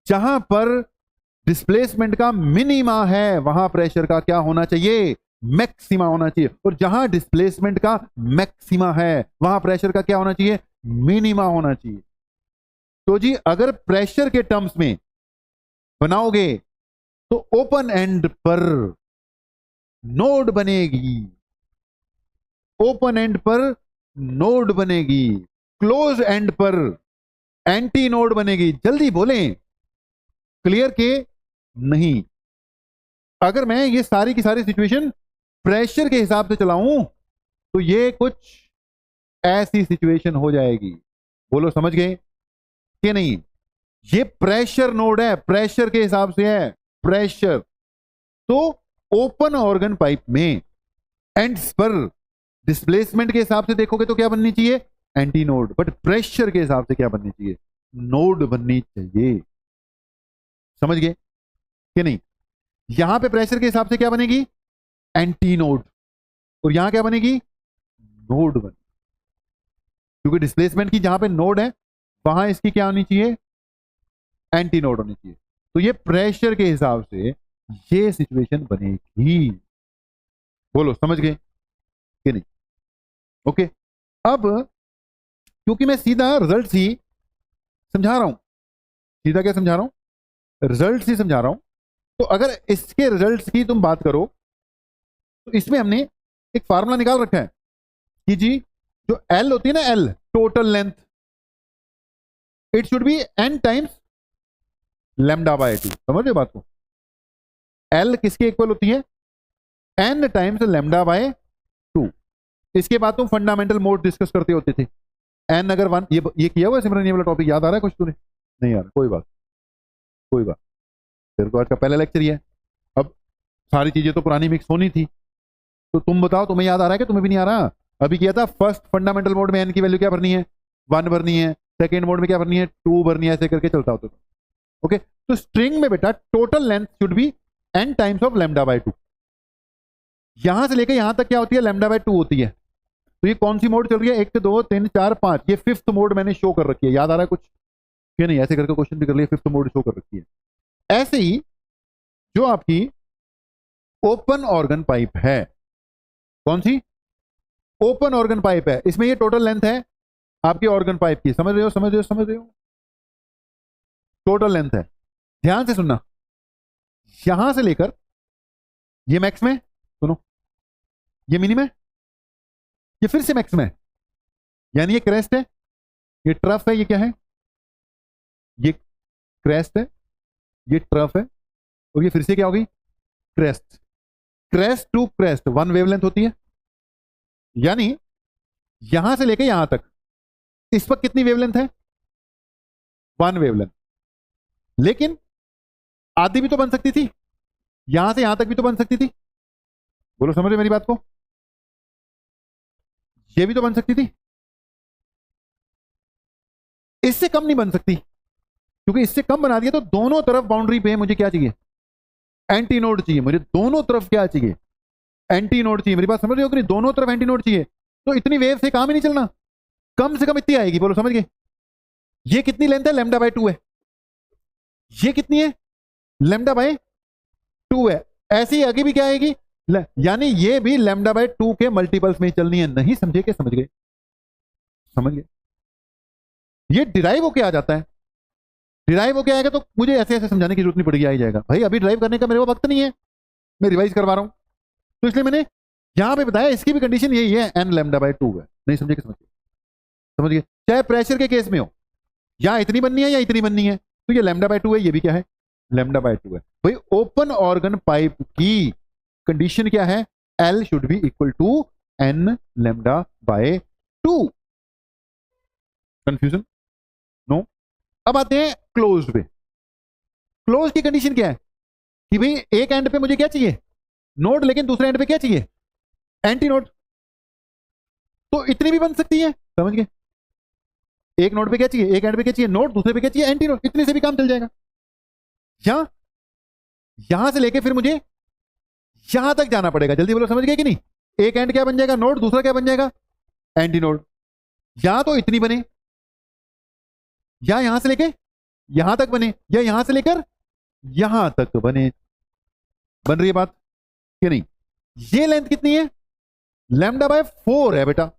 जहां पर डिस्प्लेसमेंट का मिनिमा है वहां प्रेशर का क्या होना चाहिए? मैक्सिमा होना चाहिए। और जहां डिस्प्लेसमेंट का मैक्सिमा है वहां प्रेशर का क्या होना चाहिए? मिनिमा होना चाहिए। तो जी अगर प्रेशर के टर्म्स में बनाओगे तो ओपन एंड पर नोड बनेगी, ओपन एंड पर नोड बनेगी, क्लोज एंड पर एंटी नोड बनेगी। जल्दी बोलें, क्लियर के नहीं? अगर मैं ये सारी की सारी सिचुएशन प्रेशर के हिसाब से चलाऊं तो ये कुछ ऐसी सिचुएशन हो जाएगी। बोलो समझ गए कि नहीं? ये प्रेशर नोड है, प्रेशर के हिसाब से है, प्रेशर। तो ओपन ऑर्गन पाइप में एंड्स पर डिस्प्लेसमेंट के हिसाब से देखोगे तो क्या बननी चाहिए? Anti node. बट प्रेशर के हिसाब से क्या बननी चाहिए? नोड बननी चाहिए। समझ गए कि नहीं? यहां पे प्रेशर के हिसाब से क्या बनेगी? Anti node. और यहां क्या बनेगी? नोड बन, क्योंकि डिस्प्लेसमेंट की जहां पे नोड है वहां इसकी क्या होनी चाहिए? एंटी नोड होनी चाहिए। तो ये प्रेशर के हिसाब से ये सिचुएशन बनेगी। बोलो समझ गए कि नहीं? ओके। अब क्योंकि मैं सीधा रिजल्ट ही समझा रहा हूं, सीधा क्या समझा रहा हूं? रिजल्ट ही समझा रहा हूं। तो अगर इसके रिजल्ट्स की तुम बात करो तो इसमें हमने एक फार्मूला निकाल रखा है कि जी जो एल होती है ना, L total length, it should be N times lambda by 2। समझ रहे बात को? एल किसके इक्वल होती है? N times lambda by 2। इसके बाद तुम फंडामेंटल मोड डिस्कस करते होते थे। एन अगर वन, ये किया हुआ सिमरन, ये वाला टॉपिक याद आ रहा है कुछ? तूने नहीं यार, कोई बात, कोई बात। तेरे को आज का पहला लेक्चर ही है। अब सारी चीजें तो पुरानी मिक्स होनी थी। तो तुम बताओ, तुम्हें याद आ रहा है कि तुम्हें भी नहीं आ रहा? अभी किया था फर्स्ट फंडामेंटल मोड में एन की वैल्यू क्या भरनी है? 1 भरनी है। सेकेंड मोड में क्या भरनी है? 2 भरनी है। ऐसे करके चलता होता था। ओके। तो स्ट्रिंग में बेटा total length should be N times of lambda by 2। यहां से लेकर यहां तक क्या होती है? लैम्डा बाय 2 होती है। तो ये कौन सी मोड चल रही है? 1 2 3 4 5, ये फिफ्थ मोड मैंने शो कर रखी है। याद आ रहा है कुछ कि नहीं? ऐसे करके क्वेश्चन भी कर लिया, फिफ्थ मोड शो कर रखी है। ऐसे ही जो आपकी ओपन ऑर्गन पाइप है, कौन सी? ओपन ऑर्गन पाइप है, इसमें ये टोटल लेंथ है आपकी ऑर्गन पाइप की। समझ रहे हो? समझ रहे हो? समझ रहे हो? टोटल लेंथ है। ध्यान से सुनना, यहां से लेकर ये मैक्स में, सुनो, ये मिनी में, ये फिर से मैक्स में, यानी ये क्रेस्ट है, ये ट्रफ है, ये क्या है? ये क्रेस्ट है, ये ट्रफ है, और ये फिर से क्या होगी? Crest. Crest to crest 1 wavelength होती है। यानी यहां से लेकर यहां तक इस वक्त कितनी वेवलेंथ है? 1 वेवलेंथ। लेकिन आधी भी तो बन सकती थी, यहां से यहां तक भी तो बन सकती थी। बोलो समझ रहे मेरी बात को? ये भी तो बन सकती थी, इससे कम नहीं बन सकती, क्योंकि इससे कम बना दिया तो दोनों तरफ बाउंड्री पे मुझे क्या चाहिए? एंटी नोड चाहिए। मुझे दोनों तरफ क्या चाहिए? एंटी नोड चाहिए। मेरी बात समझ रहे हो कि नहीं? दोनों तरफ एंटी नोड चाहिए। तो इतनी वेव से काम ही नहीं चलना, कम से कम इतनी आएगी। बोलो समझ गए? ये कितनी लेंथ है? लैम्डा बाय 2 है। ये कितनी है? लैम्डा बाय 2 है। ऐसी आगे भी क्या आएगी? यानी ये भी लैम्डा बाय 2 के मल्टीपल्स में ही चलनी है। नहीं समझे? क्या समझ गए? समझ गए? ये डिराइव होके आ जाता है। डिराइव होके आएगा तो मुझे ऐसे ऐसे समझाने की जरूरत नहीं पड़ेगी, आ ही जाएगा। भाई अभी ड्राइव करने का मेरे को वक्त नहीं है, मैं रिवाइज करवा रहा हूं। तो इसलिए मैंने यहां पे बताया इसकी भी कंडीशन यही है, एन लैम्डा बाय 2 है। नहीं समझे? क्या समझ गए? समझ गए? चाहे प्रेशर के केस में हो, या इतनी बननी है या इतनी बननी है, तो ये लैम्डा बाय 2 है, ये भी क्या है? लैम्डा बाय 2 है। भाई ओपन ऑर्गन पाइप की कंडीशन क्या है? L should be equal to N lambda by 2। Confusion? No. अब आते हैं क्लोज्ड पे। क्लोज की कंडीशन क्या है? कि भाई एक एंड पे मुझे क्या चाहिए? नोड, लेकिन दूसरे एंड पे क्या चाहिए? Anti node. तो इतनी भी बन सकती है। समझ गए? एक नोड पे क्या चाहिए? एक एंड पे क्या चाहिए? नोड, दूसरे पे क्या चाहिए? Anti node. इतने से भी काम चल जाएगा। यहां यहां से लेके फिर मुझे यहां तक जाना पड़ेगा। जल्दी बोलो, समझ गए कि नहीं? एक एंड क्या बन जाएगा? नोड। दूसरा क्या बन जाएगा? Anti node. या तो इतनी बने, या यहां से लेके यहां तक बने, या यहां से लेकर यहां तक बने। बन रही है बात कि नहीं? ये लेंथ कितनी है? लैम्डा बाय 4 है बेटा।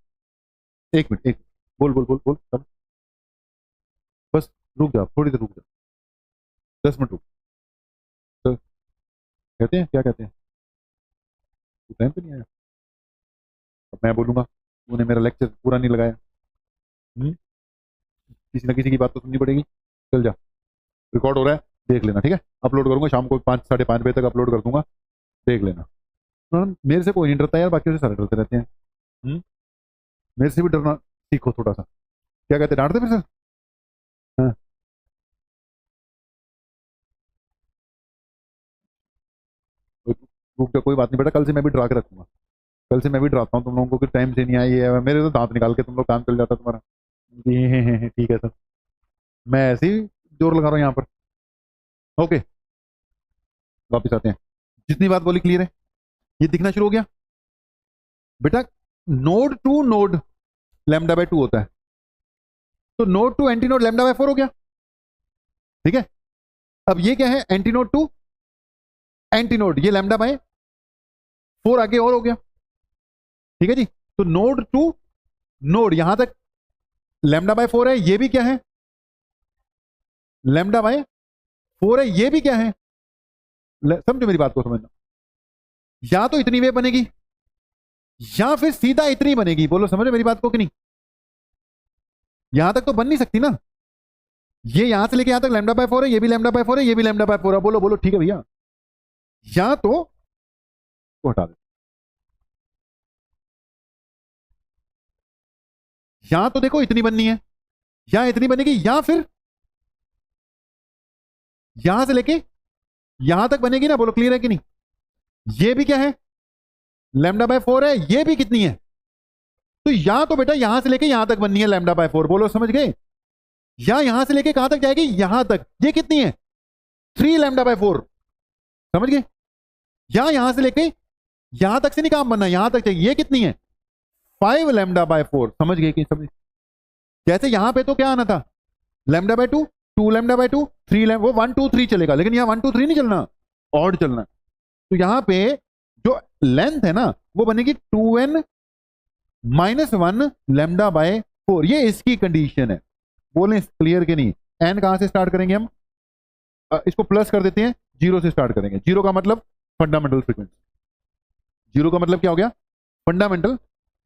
एक मिनट, एक बोल बोल बोल बोल चल। बस रुक जा, थोड़ी देर रुक जा, 10 मिनट रुक। तो कहते हैं क्या कहते हैं? टाइम पे नहीं आया। अब मैं बोलूंगा तूने मेरा लेक्चर पूरा नहीं लगाया। किसी ना किसी की बात तो सुननी पड़ेगी। चल जा, रिकॉर्ड हो रहा है, देख लेना, ठीक है। अपलोड करूंगा शाम को 5 साढ़े 5 बजे तक अपलोड कर दूंगा, देख लेना। मेरे से कोई नहीं डरता यार, बाकी से सारे डरते रहते हैं। मेरे से भी डरना सीखो थोड़ा सा। क्या कहते, डांटते फिर सर? हाँ, रुक जा, कोई बात नहीं बेटा, कल से मैं भी डरा के रखूंगा। कल से मैं भी डराता हूँ तुम लोगों को कि टाइम से नहीं आए, ये है, मेरे तो दांत निकाल के तुम लोग काम चल जाता तुम्हारा। ठीक है सर, मैं ऐसे ही जोर लगा रहा हूँ यहाँ पर। ओके, वापिस आते हैं। जितनी बात बोली क्लियर है? ये दिखना शुरू हो गया बेटा। Node to node lambda by 2 होता है, तो node to antinode lambda by 4 हो गया, ठीक है। अब ये क्या है, antinode to antinode, ये लैम्डा बाय 4 आगे और हो गया, ठीक है जी। तो नोड टू नोड यहां तक लैम्डा बाय 4 है, ये भी क्या है, लैम्डा बाय 4 है, ये भी क्या है। समझो मेरी बात को, समझना। या तो इतनी वेव बनेगी या फिर सीधा इतनी बनेगी। बोलो समझो मेरी बात को कि नहीं? यहां तक तो बन नहीं सकती ना, ये यहां से लेके यहां तक लैम्डा बाय 4 है, ये भी लैम्डा बाय 4 है, ये भी लैम्डा बाय 4 है। बोलो बोलो, ठीक है भैया। या तो वो हटा दे, या तो देखो इतनी बननी है, या इतनी बनेगी, या फिर यहां से लेके यहां तक बनेगी ना। बोलो क्लियर है कि नहीं? ये भी क्या है, लैम्डा बाय 4 है, ये भी कितनी है, तो या तो बेटा यहां से लेके यहां तक बननी है लैम्डा बाय 4। बोलो समझ गए? या यहां से लेके कहां तक जाएगी, यहां तक, ये कितनी है, 3 लैम्डा बाय 4। समझ गए? या यहां से लेके यहां तक से नहीं काम बनना, यहां तक चाहिए, ये कितनी है, 5 लैम्डा बाय 4। समझ गए कि समझ? जैसे यहां पे तो क्या आना था, लैम्डा बाय 2, 2 लैम्डा बाय 2, 3 वो 1 2 3 चलेगा, लेकिन यहां 1 2 3 नहीं चलना, ऑड चलना। तो यहां पे जो लेंथ है ना, वो बनेगी 2n -1 लैम्डा बाय 4। ये इसकी कंडीशन है। बोले क्लियर के नहीं? एन कहां से स्टार्ट करेंगे हम? इसको प्लस कर देते हैं, 0 से स्टार्ट करेंगे। 0 का मतलब फंडामेंटल फ्रीक्वेंसी, 0 का मतलब क्या हो गया, फंडामेंटल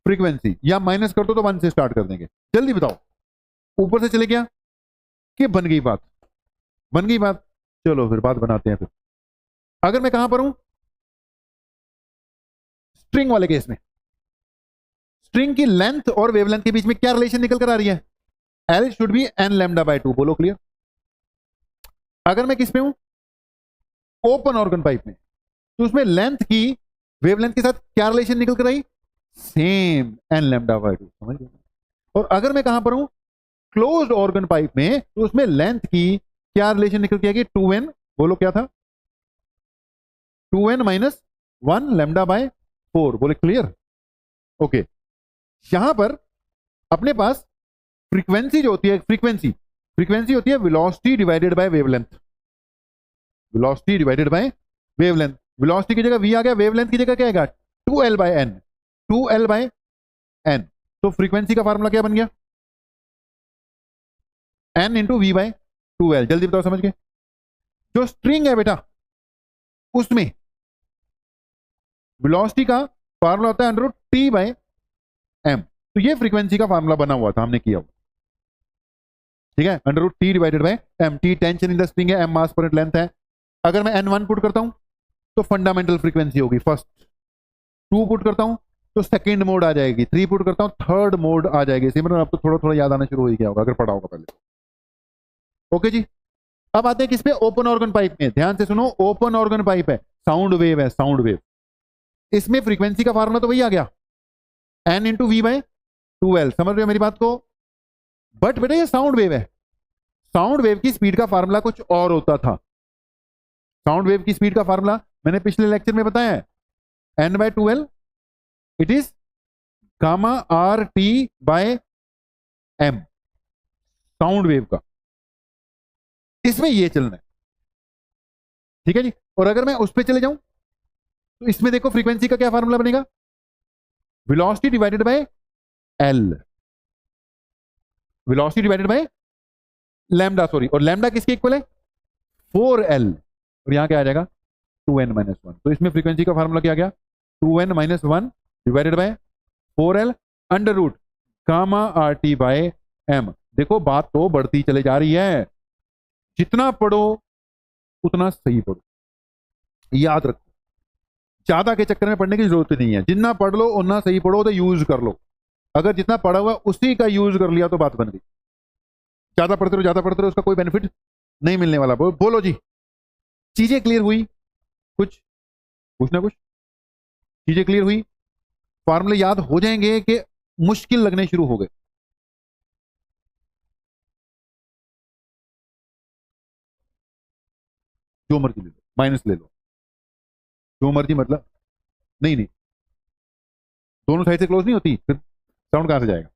फ्रीक्वेंसी। या माइनस कर दो तो 1 से स्टार्ट कर देंगे। जल्दी बताओ, ऊपर से चले गया कि बन गई बात? बन गई बात। चलो फिर बात बनाते हैं। फिर अगर मैं कहां पर हूं, स्ट्रिंग वाले केस में, स्ट्रिंग की लेंथ और वेवलेंथ के बीच में क्या रिलेशन निकल कर आ रही है, L should be N lambda by 2। बोलो क्लियर? अगर मैं किस पे हूं, ओपन ऑर्गन पाइप में, तो उसमें लेंथ की वेवलेंथ के साथ क्या रिलेशन निकल कर आई, सेम एन लैम्डा बाय 2। समझ गए? और अगर मैं कहां पर हूं, क्लोज्ड ऑर्गन पाइप में, तो उसमें लेंथ की क्या रिलेशन निकल के आएगी, 2n। बोलो क्या था, 2n -1 लैम्डा बाय 4। बोले क्लियर? ओके। यहां पर अपने पास फ्रीक्वेंसी जो होती है, फ्रीक्वेंसी फ्रीक्वेंसी होती है velocity divided by wavelength. Velocity divided by wavelength. Velocity की जगह v आ गया, वेवलेंथ की जगह क्या आएगा, 2l by n। 2l by n। तो फ्रीक्वेंसी का फार्मूला क्या बन गया, n into we bye 2l। जल्दी बताओ, समझ गए? जो स्ट्रिंग है बेटा, उसमें वेलोसिटी का फार्मूला होता है √t बाय m। तो ये फ्रीक्वेंसी का फार्मूला बना हुआ था, हमने किया हुआ, ठीक है। √t divided by m। t tension in the string है, m मास पर लेंथ है। अगर मैं n1 पुट करता हूं तो फंडामेंटल फ्रीक्वेंसी होगी फर्स्ट। 2 पुट करता हूं तो सेकंड मोड आ जाएगी। 3 पुट करता हूं थर्ड मोड आ जाएगी। सिमरन अब तो थोड़ा थोड़ा याद आना शुरू हो गया होगा अगर पढ़ा होगा पहले। ओके जी। अब आते हैं किस पे, ओपन ऑर्गन पाइप में। ध्यान से सुनो, ओपन ऑर्गन पाइप है, साउंड वेव है, साउंड वेव। इसमें फ्रीक्वेंसी का फार्मूला तो वही आ गया, n into we bye 2l। समझ रहे हो मेरी बात को? बट बेटा ये साउंड वेव है, साउंड वेव की स्पीड का फार्मूला कुछ और होता था। साउंड वेव की स्पीड का फार्मूला मैंने पिछले लेक्चर में बताया है, n/2l it is gamma R T by M, sound wave का। इसमें ये चलना है, ठीक है जी। और अगर मैं उस पर चले जाऊं तो इसमें देखो फ्रीक्वेंसी का क्या फार्मूला बनेगा, velocity divided by L. Velocity divided by lambda, sorry, और लैम्डा किसके इक्वल है, 4l। और यहां क्या आ जाएगा, 2n -1। तो इसमें फ्रीक्वेंसी का फार्मूला क्या आ गया, 2n minus 1 divided by 4l under root gamma R T by M. देखो बात तो बढ़ती चले जा रही है, जितना पढ़ो उतना सही पढ़ो, याद रखो, ज्यादा के चक्कर में पढ़ने की जरूरत नहीं है, जितना पढ़ लो उतना सही पढ़ो, तो यूज कर लो। अगर जितना पढ़ा हुआ उसी का यूज कर लिया तो बात बन गई। ज्यादा पढ़ते रहो उसका कोई बेनिफिट नहीं मिलने वाला। बोलो जी, चीजें क्लियर हुई? कुछ ना कुछ चीजें क्लियर हुई? फॉर्मूले याद हो जाएंगे कि मुश्किल लगने शुरू हो गए? जो मर्जी ले लो, माइनस ले लो, जो मर्जी, मतलब नहीं नहीं, दोनों साइड से क्लोज नहीं होती, फिर साउंड कहां से जाएगा?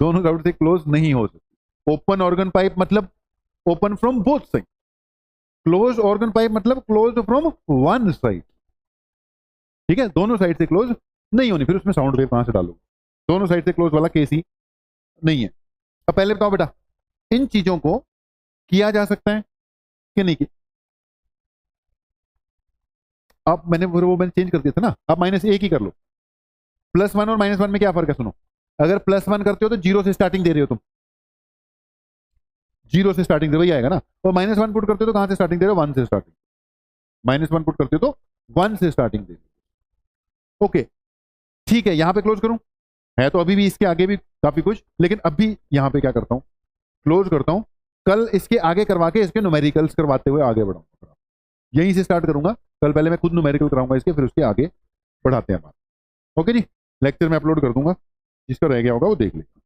दोनों साइड से क्लोज नहीं हो सकती। ओपन ऑर्गन पाइप मतलब open from both side, close organ pipe मतलब क्लोज फ्रॉम वन साइड। ठीक है, दोनों साइड से क्लोज नहीं होनी, फिर उसमें साउंड वेव कहां से डालोगे? दोनों साइड से क्लोज वाला केस ही नहीं है। अब पहले बताओ बेटा, इन चीजों को किया जा सकता है कि नहीं किया? अब मैंने चेंज कर दिया था ना, अब माइनस एक ही कर लो। प्लस वन और माइनस वन में क्या फर्क है? सुनो, अगर प्लस वन करते हो तो जीरो से स्टार्टिंग दे रहे हो तुम, जीरो से स्टार्टिंग दे वही आएगा ना। और माइनस वन पुट करते हो तो कहां से स्टार्टिंग दे रहे हो? वन से स्टार्टिंग। माइनस वन पुट करते हो तो वन से स्टार्टिंग दे रहे हो। ओके ठीक है, यहां पे क्लोज करूं? है तो अभी भी इसके आगे भी काफी कुछ, लेकिन अभी यहां पे क्या करता हूं, क्लोज करता हूं। कल इसके आगे करवा के इसके न्यूमेरिकल्स करवाते हुए आगे बढ़ाऊंगा, यहीं से स्टार्ट करूंगा। कल पहले मैं खुद न्यूमेरिकल कराऊंगा इसके, फिर उसके आगे बढ़ाते हैं बात। ओके जी, लेक्चर में अपलोड कर दूंगा, जिसका रह गया होगा वो देख लेगा।